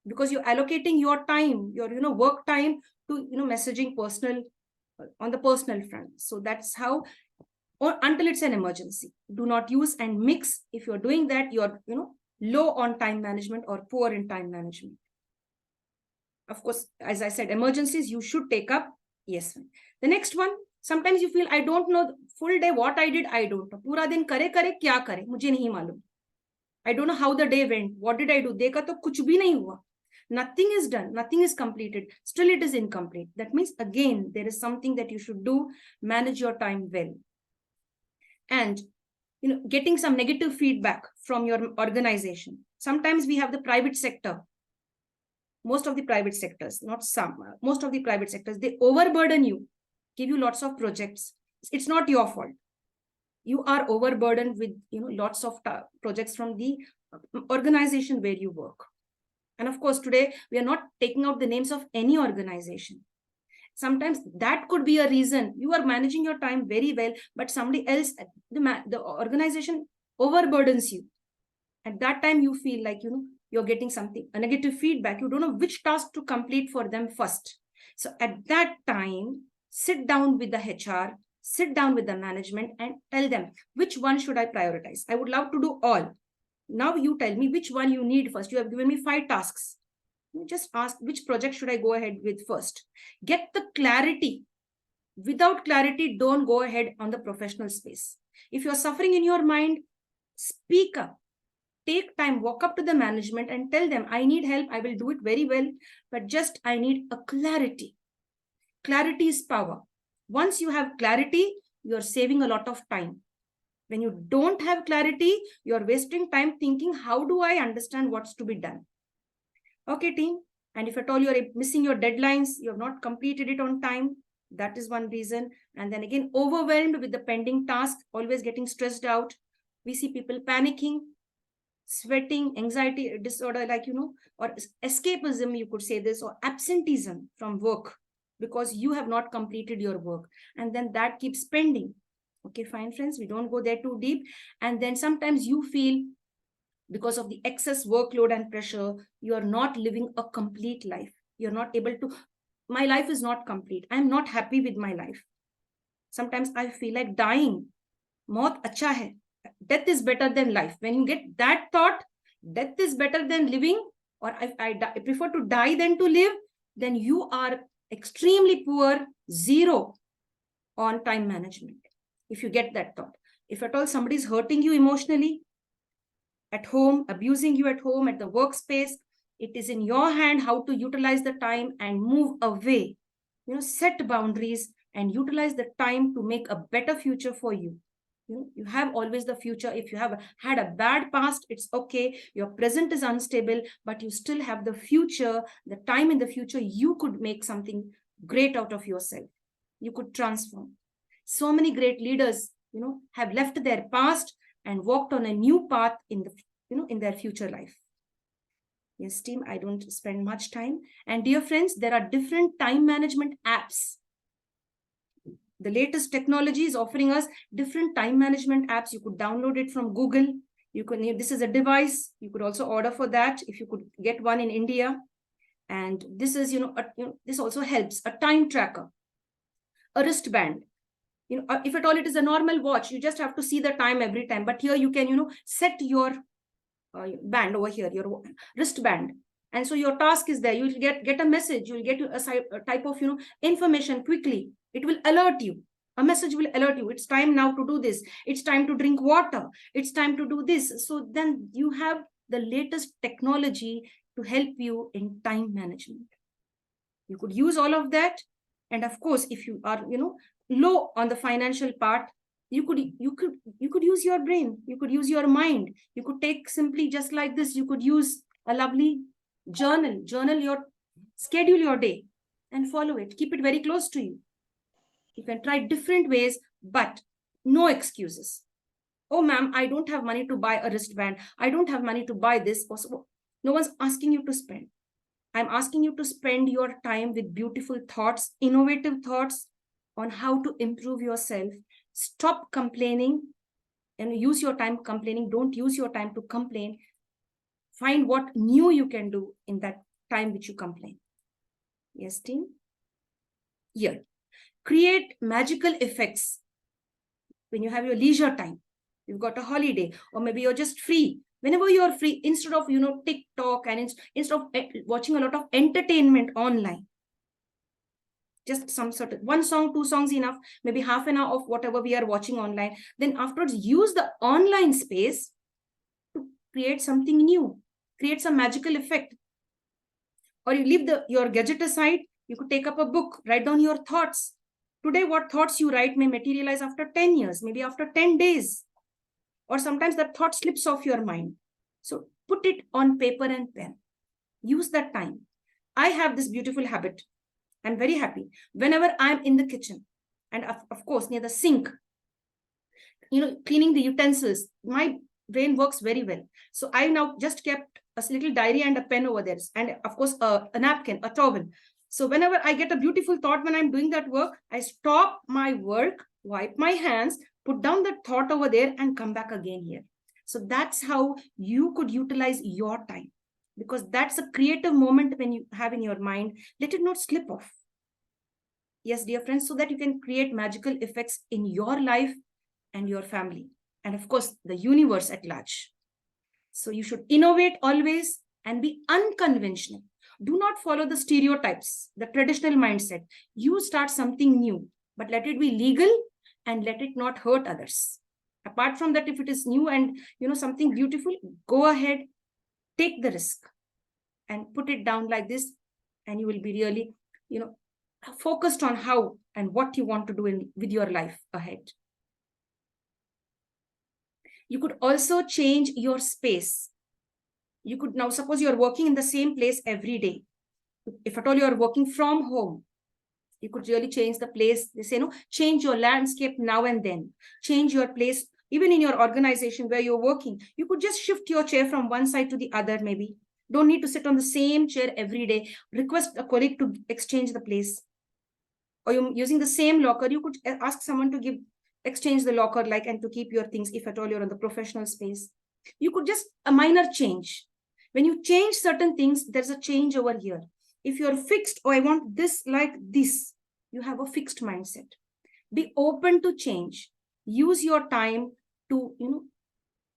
Because you're allocating your time, your work time to messaging personal on the personal front. So that's how or until it's an emergency. Do not use and mix. If you're doing that, you're low on time management or poor in time management. Of course, as I said, emergencies you should take up. Yes. The next one, sometimes you feel I don't know full day what I did. I don't know. Pura din kare kya kare mujhe nahi malum. I don't know how the day went. What did I do? Dekha to kuch bhi nahi hua. Nothing is done. Nothing is completed. Still it is incomplete. That means again there is something that you should do. Manage your time well. And getting some negative feedback from your organization. Sometimes we have the private sector. Most of the private sectors, not some, most of the private sectors, they overburden you, give you lots of projects. It's not your fault. You are overburdened with lots of projects from the organization where you work. And of course, today we are not taking out the names of any organization. Sometimes that could be a reason. You are managing your time very well, but somebody else, the organization overburdens you. At that time, you feel like, you're getting something, a negative feedback. You don't know which task to complete for them first. So at that time, sit down with the HR, sit down with the management and tell them, which one should I prioritize? I would love to do all. Now you tell me which one you need first. You have given me 5 tasks. You just ask which project should I go ahead with first. Get the clarity. Without clarity, don't go ahead on the professional space. If you're suffering in your mind, speak up. Take time, walk up to the management and tell them, I need help. I will do it very well, but just I need a clarity. Clarity is power. Once you have clarity, you're saving a lot of time. When you don't have clarity, you're wasting time thinking, how do I understand what's to be done? Okay, team. And if at all you're missing your deadlines, you have not completed it on time, that is one reason. And then again, overwhelmed with the pending task, always getting stressed out. We see people panicking, sweating, anxiety disorder, or escapism, you could say this, or absenteeism from work because you have not completed your work. And then that keeps pending. Okay, fine, friends, we don't go there too deep. And then sometimes you feel because of the excess workload and pressure, you are not living a complete life. You're not able to, my life is not complete. I'm not happy with my life. Sometimes I feel like dying. Maut acha hai. Death is better than life. When you get that thought, death is better than living, or I prefer to die than to live, then you are extremely poor, zero on time management. If you get that thought, if at all somebody is hurting you emotionally at home, abusing you at home, at the workspace, it is in your hand how to utilize the time and move away. Set boundaries and utilize the time to make a better future for you. You have always the future. If you have had a bad past, it's okay. Your present is unstable, but you still have the future, the time in the future. You could make something great out of yourself. You could transform. So many great leaders, have left their past and walked on a new path in the, in their future life. Yes, team, I don't spend much time. And dear friends, there are different time management apps. The latest technology is offering us different time management apps. You could download it from Google. You can, this is a device. You could also order for that if you could get one in India. And this is, this also helps. A time tracker, a wristband. If at all it is a normal watch, you just have to see the time every time. But here you can, set your band over here, your wristband. And so your task is there. You will get a message. You will get a type of, information quickly. It will alert you. A message will alert you. It's time now to do this. It's time to drink water. It's time to do this. So then you have the latest technology to help you in time management. You could use all of that. And of course, if you are, low on the financial part, you could use your brain. You could use your mind. You could take simply just like this. You could use a lovely journal schedule your day and follow it. Keep it very close to you. You can try different ways, but no excuses. Oh, ma'am, I don't have money to buy a wristband. I don't have money to buy this. No one's asking you to spend. I'm asking you to spend your time with beautiful thoughts, innovative thoughts on how to improve yourself. Stop complaining and use your time complaining. Don't use your time to complain. Find what new you can do in that time which you complain. Yes, team? Here. Create magical effects. when you have your leisure time, you've got a holiday, or maybe you're just free. Whenever you're free, instead of, TikTok and instead of watching a lot of entertainment online, just some sort of one song, two songs enough, maybe half an hour of whatever we are watching online. Then afterwards, use the online space to create something new, create some magical effect. Or you leave your gadget aside, you could take up a book, write down your thoughts. Today, what thoughts you write may materialize after 10 years, maybe after 10 days. Or sometimes that thought slips off your mind. So put it on paper and pen. Use that time. I have this beautiful habit. I'm very happy. Whenever I'm in the kitchen, and of course, near the sink, cleaning the utensils, my brain works very well. So I now just kept a little diary and a pen over there. And of course, a napkin, a towel. So whenever I get a beautiful thought when I'm doing that work, I stop my work, wipe my hands, put down that thought over there and come back again here. So that's how you could utilize your time, because that's a creative moment when you have in your mind. Let it not slip off. Yes, dear friends, so that you can create magical effects in your life and your family, and of course, the universe at large. So you should innovate always and be unconventional. Do not follow the stereotypes, the traditional mindset. You start something new, but let it be legal and let it not hurt others. Apart from that, if it is new and something beautiful, go ahead, take the risk and put it down like this, and you will be really, focused on how and what you want to do with your life ahead. You could also change your space. You could now, suppose you're working in the same place every day. If at all you're working from home, you could really change the place. They say, change your landscape now and then. Change your place, even in your organization where you're working. You could just shift your chair from one side to the other, maybe. Don't need to sit on the same chair every day. Request a colleague to exchange the place. Or you're using the same locker, you could ask someone to exchange the locker, and to keep your things, if at all you're in the professional space. You could just a minor change. When you change certain things, there's a change over here. If you're fixed, I want this like this, you have a fixed mindset. Be open to change. Use your time to,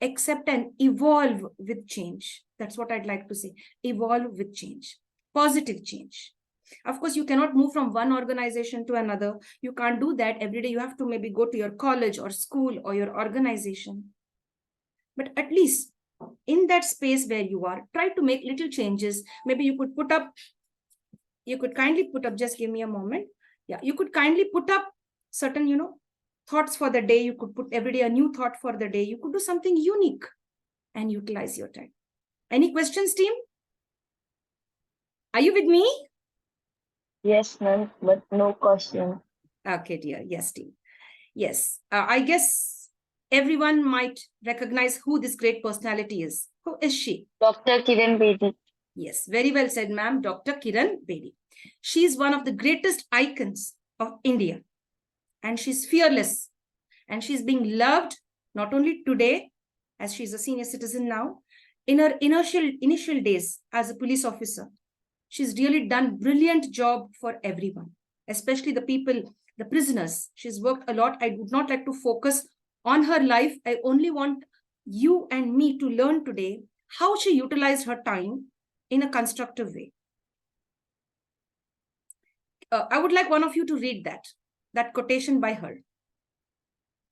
accept and evolve with change. That's what I'd like to say. Evolve with change. Positive change. Of course, you cannot move from one organization to another. You can't do that every day. You have to maybe go to your college or school or your organization. But at least in that space where you are, try to make little changes. Maybe you could kindly put up, just give me a moment. Yeah, you could kindly put up certain, thoughts for the day. You could put every day a new thought for the day. You could do something unique and utilize your time. Any questions, team? Are you with me? Yes, ma'am, but no question. Okay, dear. Yes, team. Yes. I guess everyone might recognize who this great personality is. Who is she? Dr. Kiran Bedi. Yes, very well said, ma'am. Dr. Kiran Bedi. She is one of the greatest icons of India. And she's fearless. And she's being loved not only today, as she's a senior citizen now, in her initial days as a police officer. She's really done brilliant job for everyone, especially the people, the prisoners. She's worked a lot. I would not like to focus on her life. I only want you and me to learn today how she utilized her time in a constructive way. I would like one of you to read that quotation by her.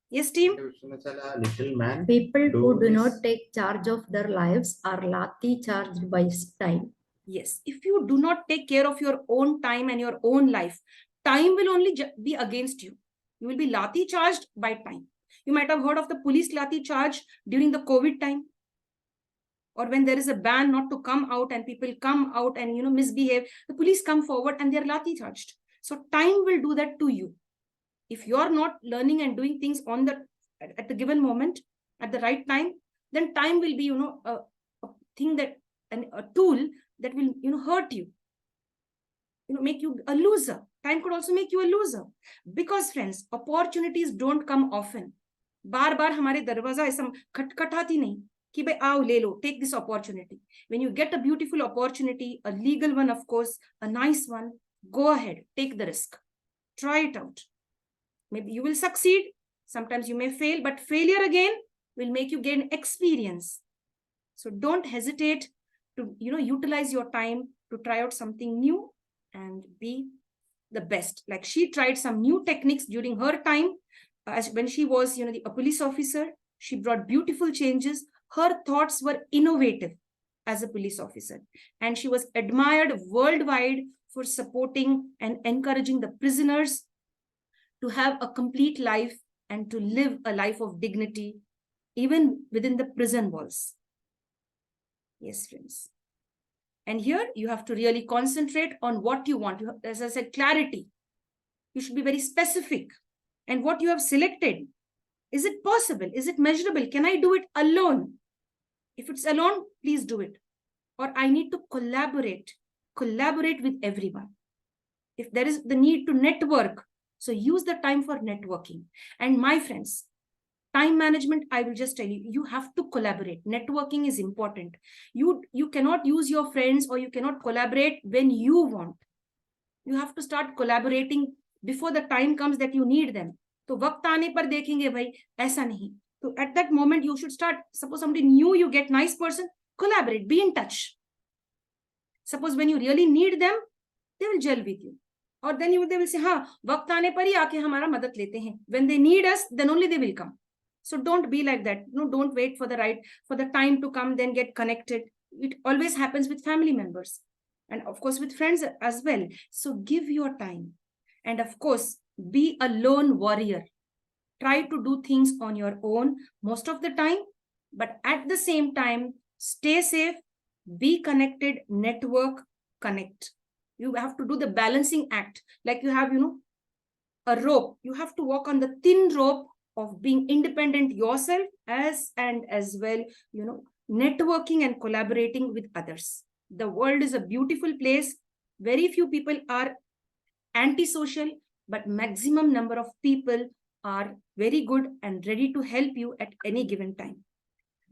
Yes, team? Little man. People who do not take charge of their lives are lathi charged by time. Yes, if you do not take care of your own time and your own life, time will only be against you. You will be lathi charged by time. You might have heard of the police lathi charge during the COVID time, or when there is a ban not to come out and people come out and misbehave, the police come forward and they're lathi charged. So time will do that to you. If you're not learning and doing things at the given moment, at the right time, then time will be a thing that, and a tool that will hurt you, make you a loser. Time could also make you a loser, because friends, opportunities don't come often. बार बार हमारे दरवाजा ऐसा खटखटाती नहीं कि भाई आओ ले लो, take this opportunity. When you get a beautiful opportunity, a legal one, of course, a nice one, go ahead, take the risk, try it out. Maybe you will succeed, Sometimes you may fail, but failure again will make you gain experience. So don't hesitate to, utilize your time to try out something new and be the best. Like she tried some new techniques during her time as when she was, a police officer. She brought beautiful changes. Her thoughts were innovative as a police officer, and she was admired worldwide for supporting and encouraging the prisoners to have a complete life and to live a life of dignity, even within the prison walls. Yes, friends. And here you have to really concentrate on what you want. As I said, clarity. You should be very specific. And what you have selected, is it possible? Is it measurable? Can I do it alone? If it's alone, please do it. Or I need to collaborate with everyone. If there is the need to network, so use the time for networking. And my friends, time management, I will just tell you, you have to collaborate. Networking is important. You cannot use your friends or you cannot collaborate when you want. You have to start collaborating before the time comes that you need them. तो वक्त आने पर देखेंगे भाई, ऐसा नहीं. So at that moment you should start. Suppose somebody new, you get nice person, collaborate, be in touch. Suppose when you really need them, they will gel with you. Or then they will say, हाँ, वक्त आने पर ही आके हमारा मदद लेते हैं. When they need us, then only they will come. So don't be like that. No, don't wait for the time to come, then get connected. It always happens with family members and of course with friends as well. So give your time. And of course, be a lone warrior. Try to do things on your own most of the time, but at the same time, stay safe, be connected, network, connect. You have to do the balancing act. Like you have, a rope. You have to walk on the thin rope of being independent yourself as well, networking and collaborating with others. The world is a beautiful place. Very few people are antisocial, but maximum number of people are very good and ready to help you at any given time.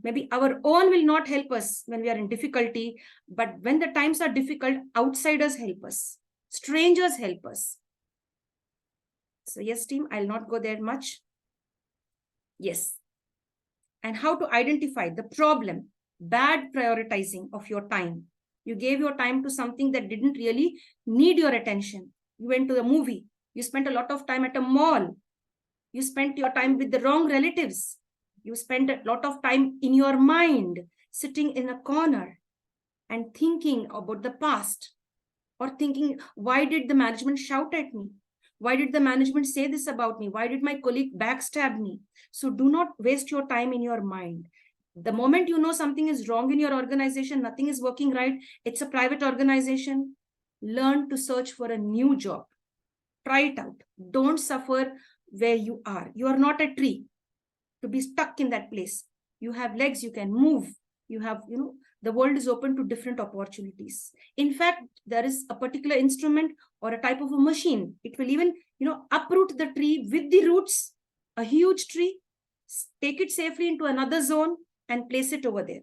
Maybe our own will not help us when we are in difficulty, but when the times are difficult, outsiders help us. Strangers help us. So yes, team, I'll not go there much. Yes. And how to identify the problem, bad prioritizing of your time. You gave your time to something that didn't really need your attention. You went to the movie. You spent a lot of time at a mall. You spent your time with the wrong relatives. You spent a lot of time in your mind, sitting in a corner and thinking about the past, or thinking, why did the management shout at me? Why did the management say this about me? Why did my colleague backstab me? So do not waste your time in your mind. The moment you know something is wrong in your organization, nothing is working right, it's a private organization, learn to search for a new job. Try it out. Don't suffer where you are. You are not a tree to be stuck in that place. You have legs, you can move. You have, the world is open to different opportunities. In fact, there is a particular instrument or a type of a machine. It will even, uproot the tree with the roots, a huge tree, take it safely into another zone and place it over there.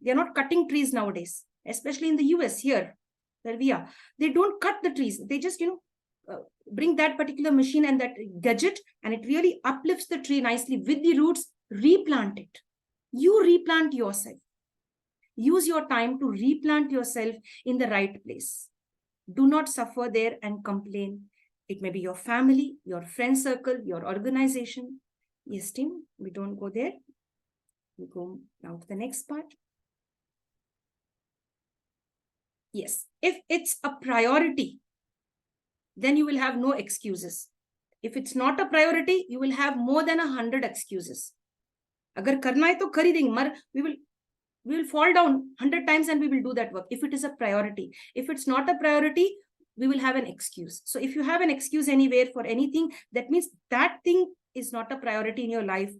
They are not cutting trees nowadays, especially in the US here, where we are. They don't cut the trees. They just, bring that particular machine and that gadget, and it really uplifts the tree nicely with the roots, replant it. You replant yourself. Use your time to replant yourself in the right place. Do not suffer there and complain. It may be your family, your friend circle, your organization. Yes, team, we don't go there. We go now to the next part. Yes, if it's a priority, then you will have no excuses. If it's not a priority, you will have more than 100 excuses. Agar karna hai to kar hi denge, mar we will fall down 100 times and we will do that work if it is a priority. If it's not a priority, we will have an excuse. So if you have an excuse anywhere for anything, that means that thing is not a priority in your life.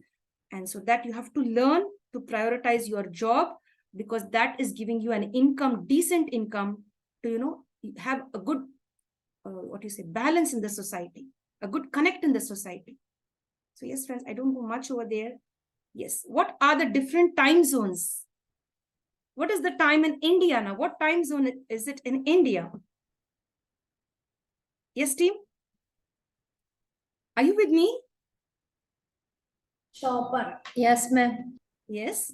And so that you have to learn to prioritize your job, because that is giving you an income, decent income, to, have a good, balance in the society, a good connect in the society. So yes, friends, I don't go much over there. Yes. What are the different time zones? What is the time in India now? What time zone is it in India? Yes, team? Are you with me? Shopper. Yes, ma'am. Yes.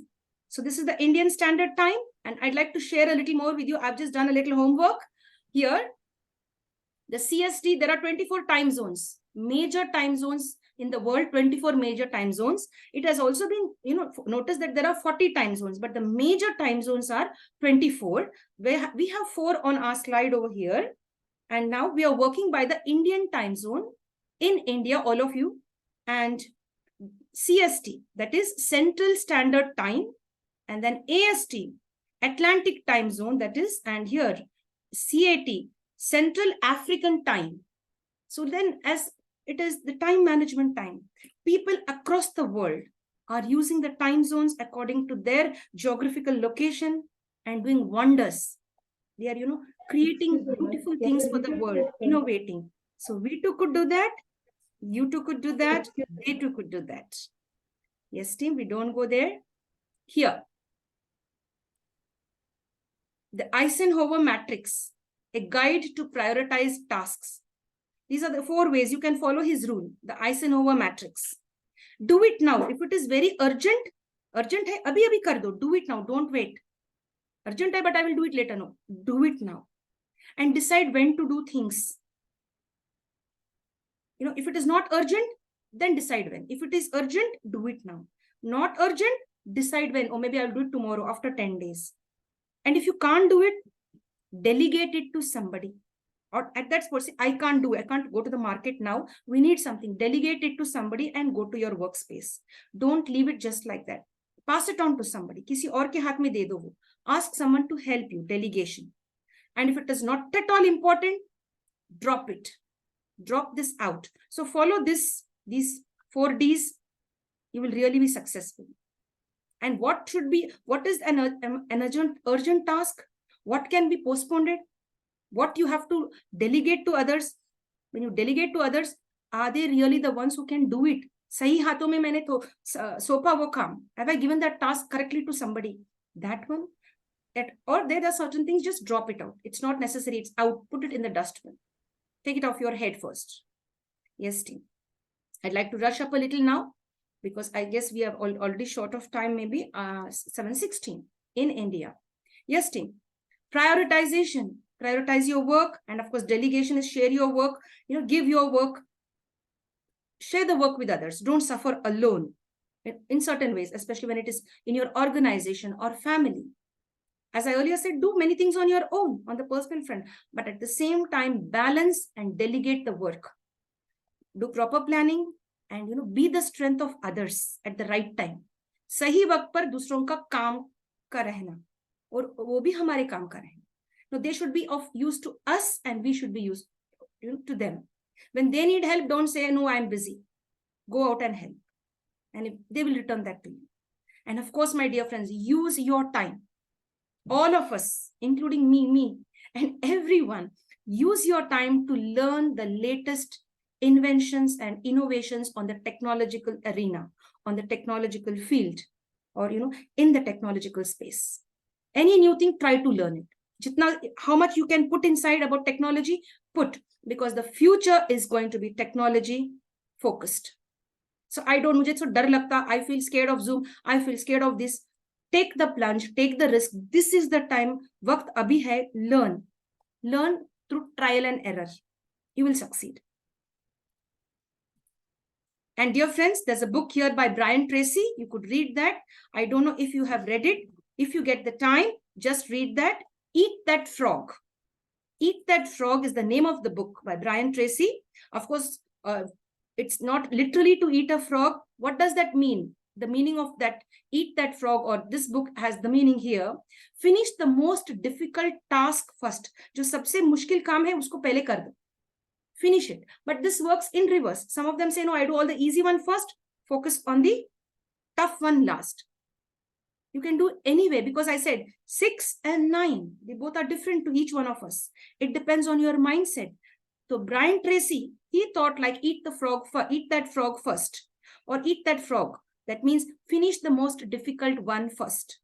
So this is the Indian Standard Time, and I'd like to share a little more with you. I've just done a little homework here. The CST, there are 24 time zones, major time zones in the world, 24 major time zones. It has also been, notice that there are 40 time zones, but the major time zones are 24. Where we have 4 on our slide over here. And now we are working by the Indian time zone in India, all of you. And CST, that is Central Standard Time. And then AST, Atlantic Time Zone, that is, and here CAT, Central African Time. So then, as it is the time management time, people across the world are using the time zones according to their geographical location and doing wonders. They are, creating beautiful things for the world, innovating. So we too could do that. You too could do that. They too could do that. Yes, team, we don't go there. Here, the Eisenhower Matrix, a guide to prioritize tasks. These are the 4 ways you can follow his rule, the Eisenhower Matrix. Do it now. If it is very urgent hai, abhi abhi kar do. Do it now. Don't wait. Urgent hai, but I will do it later. No, do it now. And decide when to do things. If it is not urgent, then decide when. If it is urgent, do it now. Not urgent, decide when. Or maybe I'll do it tomorrow after 10 days. And if you can't do it, delegate it to somebody. Or at that spot, say, I can't do it. I can't go to the market now. We need something. Delegate it to somebody and go to your workspace. Don't leave it just like that. Pass it on to somebody. Kisi aur ke haath mein de do wo. Ask someone to help you. Delegation. And if it is not at all important, drop it. Drop this out. So follow these 4 Ds. You will really be successful. And what is an urgent task? What can be postponed? What you have to delegate to others. When you delegate to others, are they really the ones who can do it? Sahi haathon mein maine to sopa wo kaam. Have I given that task correctly to somebody? That one? Or there are certain things, just drop it out. It's not necessary. It's out. Put it in the dustbin. Take it off your head first. Yes, team. I'd like to rush up a little now, because I guess we are already short of time, maybe 7:16 in India. Yes, team. Prioritization. Prioritize your work. And of course, delegation is share your work. Give your work. Share the work with others. Don't suffer alone in certain ways, especially when it is in your organization or family. As I earlier said, do many things on your own, on the personal front, but at the same time, balance and delegate the work. Do proper planning and be the strength of others at the right time. सही वक्त पर दूसरों का काम का रहना और वो भी हमारे काम का रहना. No, they should be of use to us and we should be used to them. When they need help, don't say, no, I'm busy. Go out and help. And if they will return that to you. And of course, my dear friends, use your time. All of us, including me, and everyone, use your time to learn the latest inventions and innovations on the technological arena, on the technological field, or in the technological space. Any new thing, try to learn it. How much you can put inside about technology, put, because the future is going to be technology focused. So mujhe so dar lagta, I feel scared of Zoom, I feel scared of this. Take the plunge, take the risk. This is the time. Waqt abhi hai. Learn. Learn through trial and error. You will succeed. And dear friends, there's a book here by Brian Tracy. You could read that. I don't know if you have read it. If you get the time, just read that. Eat That Frog. Eat That Frog is the name of the book by Brian Tracy. Of course, it's not literally to eat a frog. What does that mean? The meaning of that, eat that frog, or this book has the meaning here. Finish the most difficult task first. जो सबसे मुश्किल काम है उसको पहले कर दो. Finish it. But this works in reverse. Some of them say, no, I do all the easy one first. Focus on the tough one last. You can do anyway, because I said 6 and 9. They both are different to each one of us. It depends on your mindset. So Brian Tracy, he thought like eat that frog first, or eat that frog. That means finish the most difficult one first.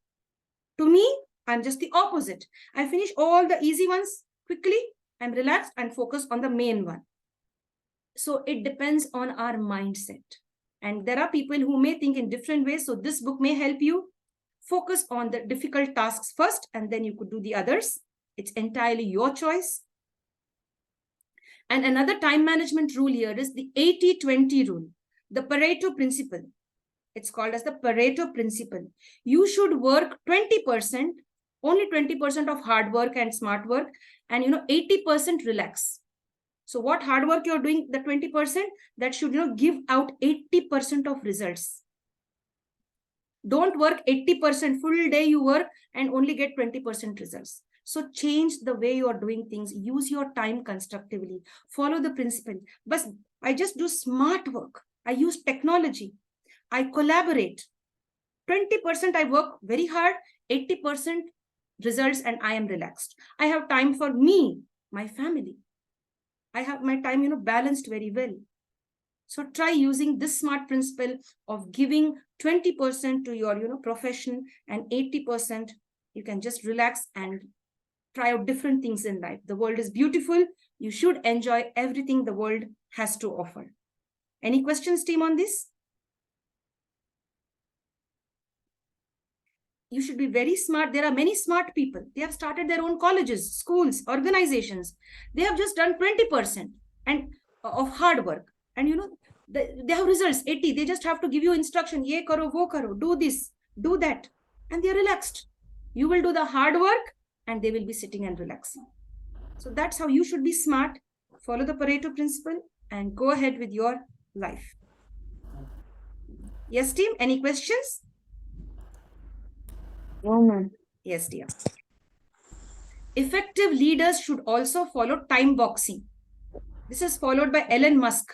To me, I'm just the opposite. I finish all the easy ones quickly. I'm relaxed and focus on the main one. So it depends on our mindset. And there are people who may think in different ways. So this book may help you focus on the difficult tasks first, and then you could do the others. It's entirely your choice. And another time management rule here is the 80-20 rule, the Pareto principle. It's called as the Pareto principle. You should work 20%, only 20% of hard work and smart work, and 80% relax. So what hard work you're doing, the 20%, that should give out 80% of results. Don't work 80% full day you work and only get 20% results. So change the way you are doing things. Use your time constructively. Follow the principle. But I just do smart work. I use technology. I collaborate. 20% I work very hard, 80% results, and I am relaxed. I have time for me, my family. I have my time, balanced very well. So try using this smart principle of giving 20% to your, profession, and 80% you can just relax and try out different things in life. The world is beautiful. You should enjoy everything the world has to offer. Any questions, team, on this? You should be very smart. There are many smart people. They have started their own colleges, schools, organizations. They have just done 20% and of hard work. And they have results 80. They just have to give you instruction. Ye karo, wo karo, do this, do that. And they're relaxed. You will do the hard work and they will be sitting and relaxing. So that's how you should be smart. Follow the Pareto principle and go ahead with your life. Yes, team, any questions? No, ma'am. Yes, dear. Effective leaders should also follow time boxing. This is followed by Elon Musk.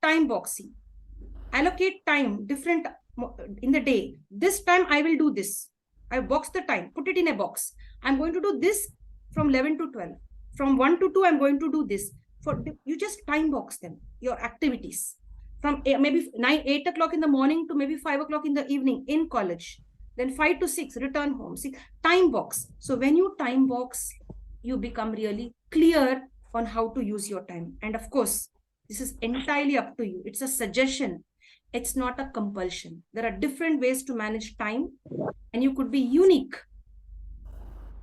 Time boxing. Allocate time different in the day. This time I will do this. I box the time, put it in a box. I'm going to do this from 11 to 12. From 1 to 2, I'm going to do this. You just time box them, your activities. From maybe 8 o'clock in the morning to maybe 5 o'clock in the evening in college. Then 5 to 6, return home. Time box. So when you time box, you become really clear on how to use your time. And of course, this is entirely up to you. It's a suggestion. It's not a compulsion. There are different ways to manage time and you could be unique.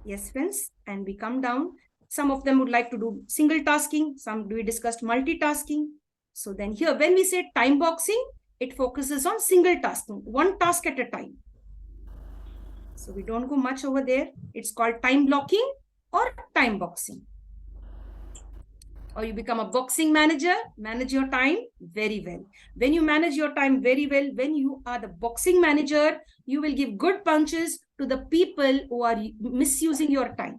Yes, friends. And we come down. Some of them would like to do single tasking. Some we discussed multitasking. So then here, when we say time boxing, it focuses on single tasking, one task at a time. So we don't go much over there. It's called time blocking or time boxing. Or you become a boxing manager, manage your time very well. When you manage your time very well, when you are the boxing manager, you will give good punches to the people who are misusing your time,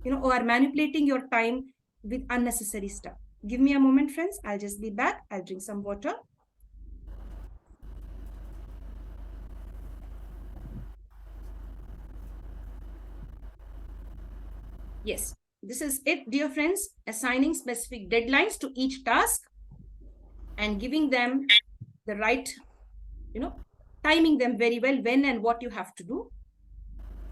who are manipulating your time with unnecessary stuff. Give me a moment, friends. I'll just be back. I'll drink some water. Yes, this is it, dear friends. Assigning specific deadlines to each task and giving them the right, timing them very well, when and what you have to do.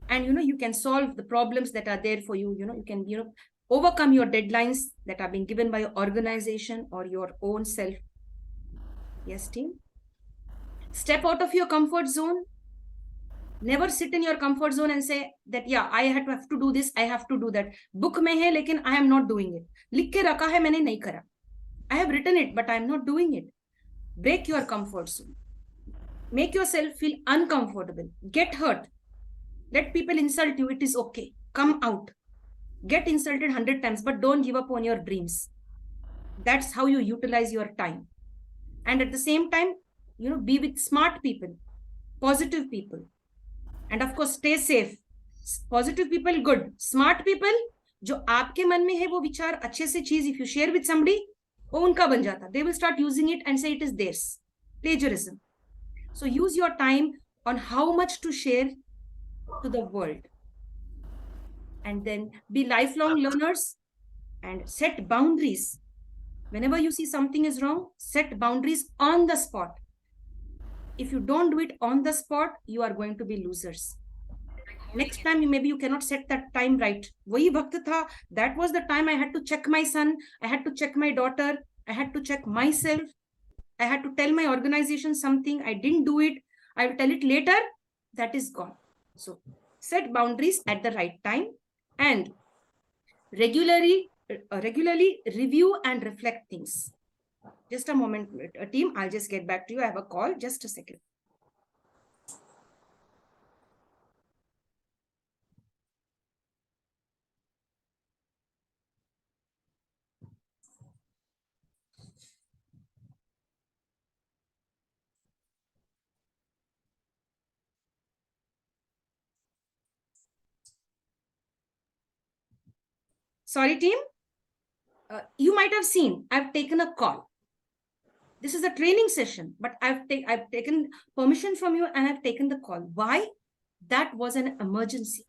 And, you can solve the problems that are there for you. You can, overcome your deadlines that are being given by your organization or your own self. Yes, team. Step out of your comfort zone. Never sit in your comfort zone and say that, yeah, I have to do this, I have to do that. Book mein hai, lekin I am not doing it. Likh ke rakha hai, maine nahi kara. I have written it, but I am not doing it. Break your comfort zone. Make yourself feel uncomfortable. Get hurt. Let people insult you. It is okay. Come out. Get insulted 100 times, but don't give up on your dreams. That's how you utilize your time. And at the same time, be with smart people, positive people. And of course, stay safe. Positive people, good. Smart people, जो आपके मन में है वो विचार अच्छे से चीज, if you share with somebody, वो उनका बन जाता. They will start using it and say it is theirs. Plagiarism. So use your time on how much to share to the world. And then be lifelong learners and set boundaries. Whenever you see something is wrong, set boundaries on the spot. If you don't do it on the spot, you are going to be losers. Next time, maybe you cannot set that time right. Wahi waqt tha, that was the time I had to check my son, I had to check my daughter, I had to check myself. I had to tell my organization something, I didn't do it, I will tell it later, that is gone. So set boundaries at the right time and regularly review and reflect things. Just a moment, team, I'll just get back to you. I have a call, just a second. Sorry, team. You might have seen, I've taken a call. This is a training session, but I've taken permission from you and I've taken the call. Why? That was an emergency.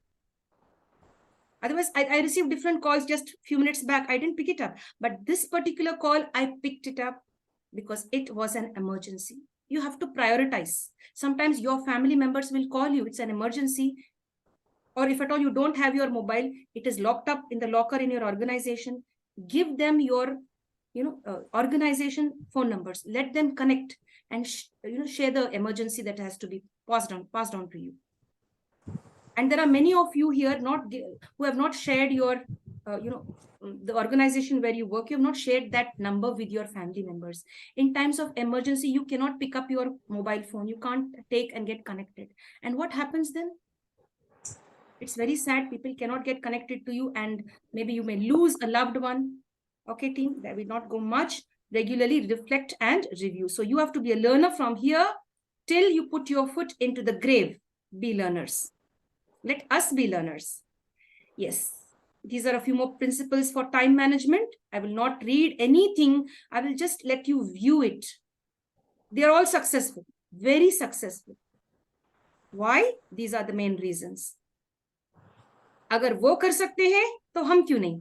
Otherwise, I received different calls just a few minutes back. I didn't pick it up. But this particular call, I picked it up because it was an emergency. You have to prioritize. Sometimes your family members will call you. It's an emergency. Or if at all you don't have your mobile, it is locked up in the locker in your organization. Give them your organization phone numbers. Let them connect and share the emergency that has to be passed on to you. And there are many of you here who have not shared your the organization where you work. You have not shared that number with your family members. In times of emergency, you cannot pick up your mobile phone. You can't take and get connected. And what happens then? It's very sad. People cannot get connected to you, and maybe you may lose a loved one. Okay, team, that will not go much. Regularly reflect and review. So you have to be a learner from here till you put your foot into the grave. Be learners. Let us be learners. Yes, these are a few more principles for time management. I will not read anything. I will just let you view it. They are all successful, very successful. Why? These are the main reasons. अगर वो कर सकते हैं, तो हम क्यों नहीं?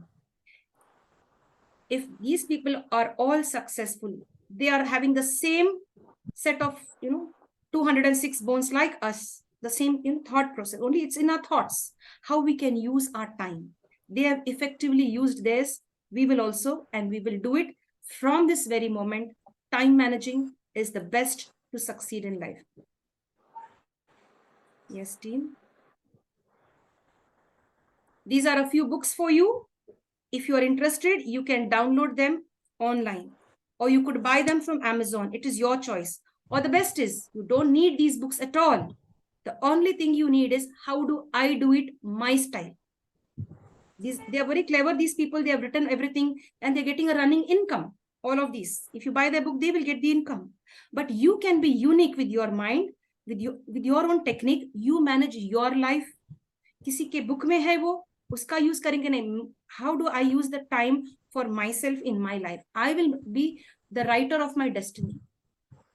If these people are all successful, they are having the same set of 206 bones like us, the same thought process, only it's in our thoughts, how we can use our time. They have effectively used theirs. We will also, and we will do it from this very moment. Time managing is the best to succeed in life. Yes, team. These are a few books for you. If you are interested, you can download them online, or you could buy them from Amazon. It is your choice. Or the best is, you don't need these books at all. The only thing you need is, how do I do it my style? They are very clever, these people. They have written everything and they're getting a running income. All of these. If you buy their book, they will get the income. But you can be unique with your mind, with your own technique. You manage your life. किसी के book में है वो, उसका use करेंगे नहीं. How do I use the time for myself in my life? I will be the writer of my destiny.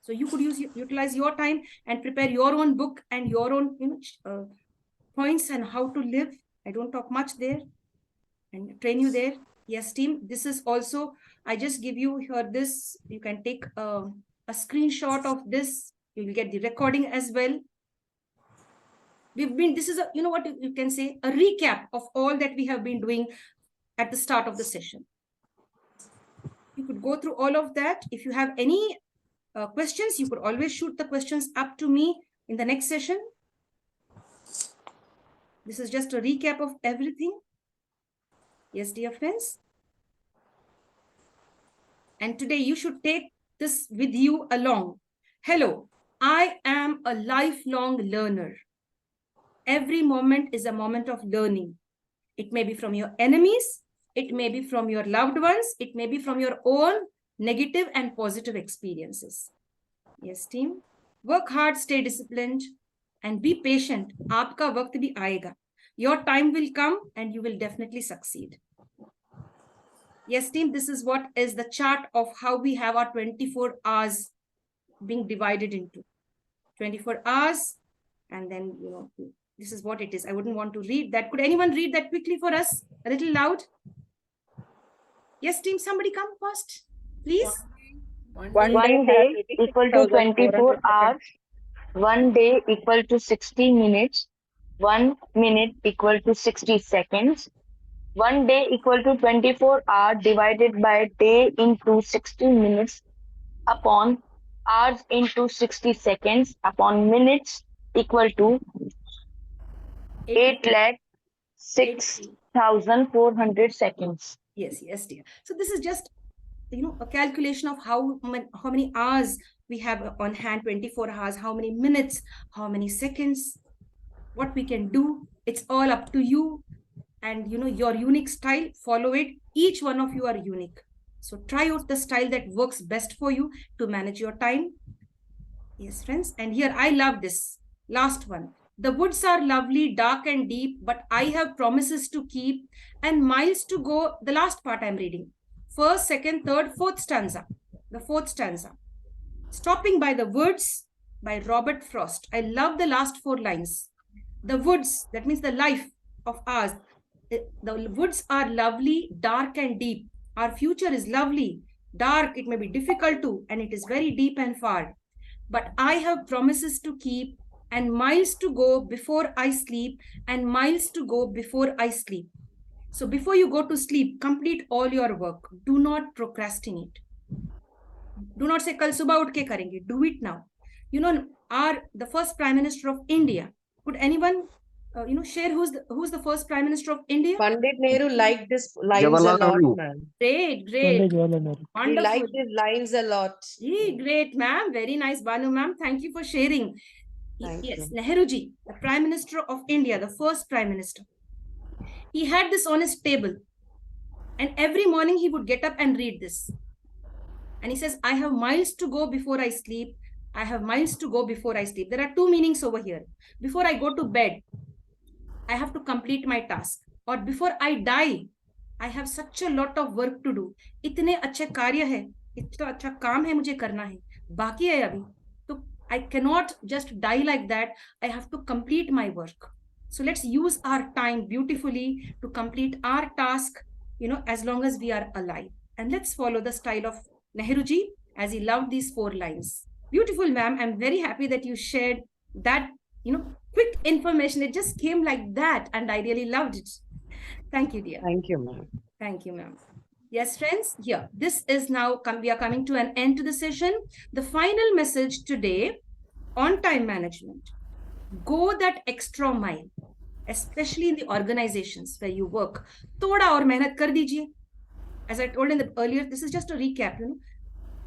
So you could utilize your time and prepare your own book and your own points and how to live. I don't talk much there and train you there. Yes, team. This is also, I just give you here this. You can take a screenshot of this. You will get the recording as well. This is what you can say, a recap of all that we have been doing at the start of the session. You could go through all of that. If you have any questions, you could always shoot the questions up to me in the next session. This is just a recap of everything. Yes, dear friends. And today you should take this with you along. Hello, I am a lifelong learner. Every moment is a moment of learning. It may be from your enemies. It may be from your loved ones. It may be from your own negative and positive experiences. Yes, team. Work hard, stay disciplined, and be patient. Aapka waqt bhi aayega. Your time will come and you will definitely succeed. Yes, team, this is what is the chart of how we have our 24 hours being divided into 24 hours. And then, this is what it is. I wouldn't want to read that. Could anyone read that quickly for us? A little loud. Yes, team, somebody come first, please. One day equal to 24 hours. 1 day equal to 60 minutes. 1 minute equal to 60 seconds. 1 day equal to 24 hours divided by day into 60 minutes upon hours into 60 seconds upon minutes equal to 8,06,400 seconds. Yes, yes, dear. So this is just, a calculation of how many hours we have on hand, 24 hours, how many minutes, how many seconds, what we can do. It's all up to you. And, your unique style, follow it. Each one of you are unique. So try out the style that works best for you to manage your time. Yes, friends. And here I love this last one. The woods are lovely, dark and deep, but I have promises to keep and miles to go. The last part I'm reading. First, second, third, fourth stanza. The fourth stanza. Stopping by the Woods by Robert Frost. I love the last 4 lines. The woods, that means the life of ours. The woods are lovely, dark and deep. Our future is lovely. Dark, it may be difficult too, and it is very deep and far. But I have promises to keep and miles to go before I sleep and miles to go before I sleep. So before you go to sleep, complete all your work. Do not procrastinate. Do not say, kal subah utke karenge. Do it now. The first Prime Minister of India. Could anyone, share who's the first Prime Minister of India? Pandit Nehru liked this lines a lot, ma'am. Great. He Wonderful. liked his lines a lot. Great, ma'am. Very nice, Banu, ma'am. Thank you for sharing. Thank yes, you. Nehruji, the Prime Minister of India, the first Prime Minister. He had this on his table. And every morning he would get up and read this. And he says, I have miles to go before I sleep. I have miles to go before I sleep. There are 2 meanings over here. Before I go to bed, I have to complete my task. Or before I die, I have such a lot of work to do. इतने अच्छे कार्य है, इतना अच्छा काम है मुझे करना है, बाकी है अभी. So I cannot just die like that. I have to complete my work. So let's use our time beautifully to complete our task, as long as we are alive. And let's follow the style of Nehruji as he loved these 4 lines. Beautiful, ma'am. I'm very happy that you shared that, quick information. It just came like that, and I really loved it. Thank you, dear. Thank you, ma'am. Thank you, ma'am. Yes, friends, here, this is now, we are coming to an end to the session. The final message today on time management. Go that extra mile, especially in the organizations where you work. Thoda aur mehnat kar dijiye. As I told in the earlier, this is just a recap,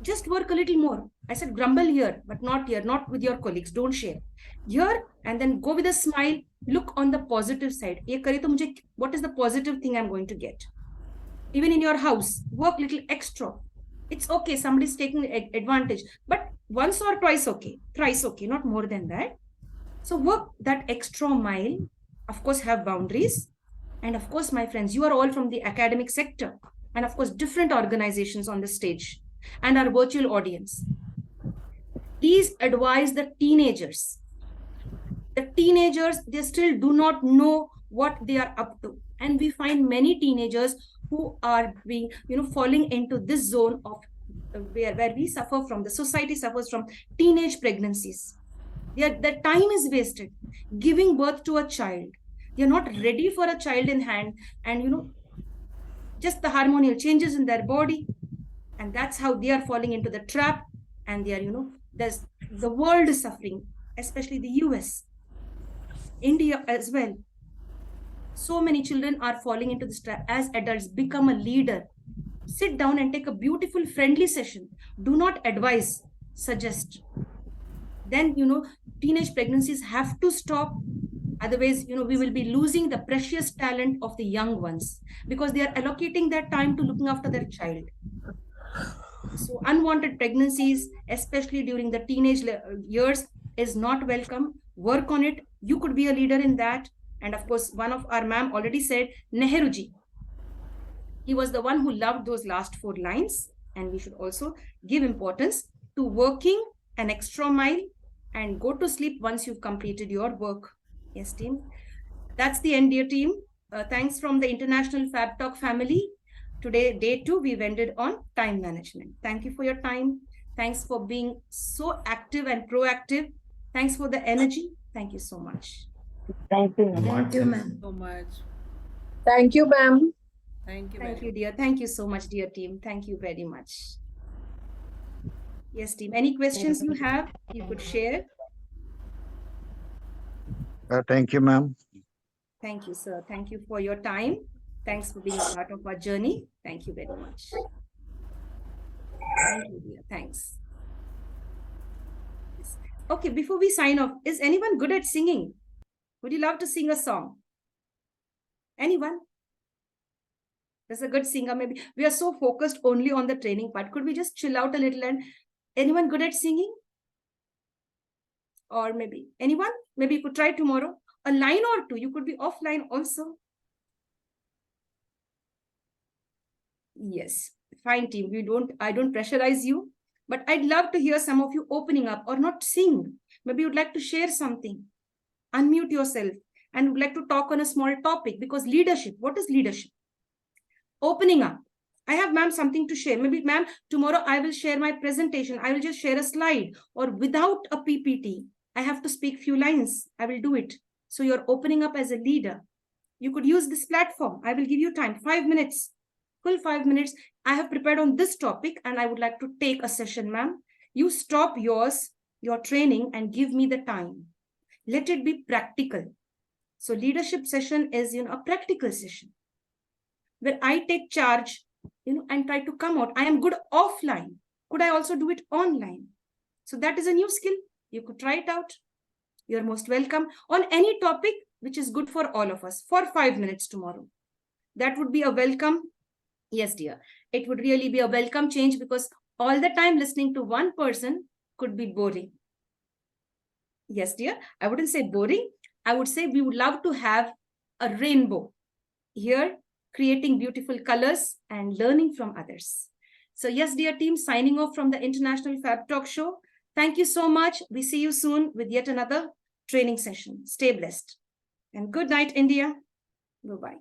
just work a little more. I said grumble here, but not here, not with your colleagues. Don't share. Here, and then go with a smile. Look on the positive side. What is the positive thing I'm going to get? Even in your house, work little extra. It's okay. Somebody's taking advantage. But once or twice, okay. Thrice, okay. Not more than that. So work that extra mile. Of course, have boundaries. And of course, my friends, you are all from the academic sector. And of course, different organizations on the stage. And our virtual audience. Please advise the teenagers. The teenagers, they still do not know what they are up to. And we find many teenagers who are being, falling into this zone of where we suffer from, the society suffers from teenage pregnancies. The time is wasted giving birth to a child. They're not ready for a child in hand, and just the hormonal changes in their body. And that's how they are falling into the trap. And they are, the world is suffering, especially the US, India as well. So many children are falling into this trap. As adults, become a leader. Sit down and take a beautiful, friendly session. Do not advise, suggest. Then, teenage pregnancies have to stop. Otherwise, we will be losing the precious talent of the young ones because they are allocating their time to looking after their child. So unwanted pregnancies, especially during the teenage years, is not welcome. Work on it. You could be a leader in that. And of course, one of our ma'am already said, Nehruji. He was the one who loved those last 4 lines. And we should also give importance to working an extra mile and go to sleep once you've completed your work. Yes, team. That's the end, dear team. Thanks from the International Fabtalk family. Today, day 2, we've ended on time management. Thank you for your time. Thanks for being so active and proactive. Thanks for the energy. Thank you so much. Thank you. Thank you, ma'am. So much. Thank you, ma'am. Thank you. Thank you, dear. Thank you so much, dear team. Thank you very much. Yes, team. Any questions you have, you could share. Thank you, ma'am. Thank you, sir. Thank you for your time. Thanks for being a part of our journey. Thank you very much. Thank you, dear. Thanks. Yes. Okay, before we sign off, is anyone good at singing? Would you love to sing a song? Anyone? There's a good singer, maybe. We are so focused only on the training part. Could we just chill out a little? And anyone good at singing? Or maybe anyone? Maybe you could try tomorrow. A line or two. You could be offline also. Yes, fine, team. I don't pressurize you, but I'd love to hear some of you opening up or not sing. Maybe you'd like to share something. Unmute yourself and would like to talk on a small topic, because leadership, what is leadership? Opening up. I have, ma'am, something to share. Maybe, ma'am, tomorrow I will share my presentation. I will just share a slide, or without a PPT, I have to speak few lines. I will do it. So you're opening up as a leader. You could use this platform. I will give you time, 5 minutes, full 5 minutes. I have prepared on this topic and I would like to take a session, ma'am. You stop your training and give me the time. Let it be practical. So leadership session is, a practical session where I take charge, and try to come out. I am good offline. Could I also do it online? So that is a new skill. You could try it out. You're most welcome on any topic which is good for all of us for 5 minutes tomorrow. That would be a welcome. Yes, dear. It would really be a welcome change, because all the time listening to one person could be boring. Yes, dear. I wouldn't say boring. I would say we would love to have a rainbow here, creating beautiful colors and learning from others. So yes, dear team, signing off from the International Fab Talk Show. Thank you so much. We see you soon with yet another training session. Stay blessed. And good night, India. Bye-bye.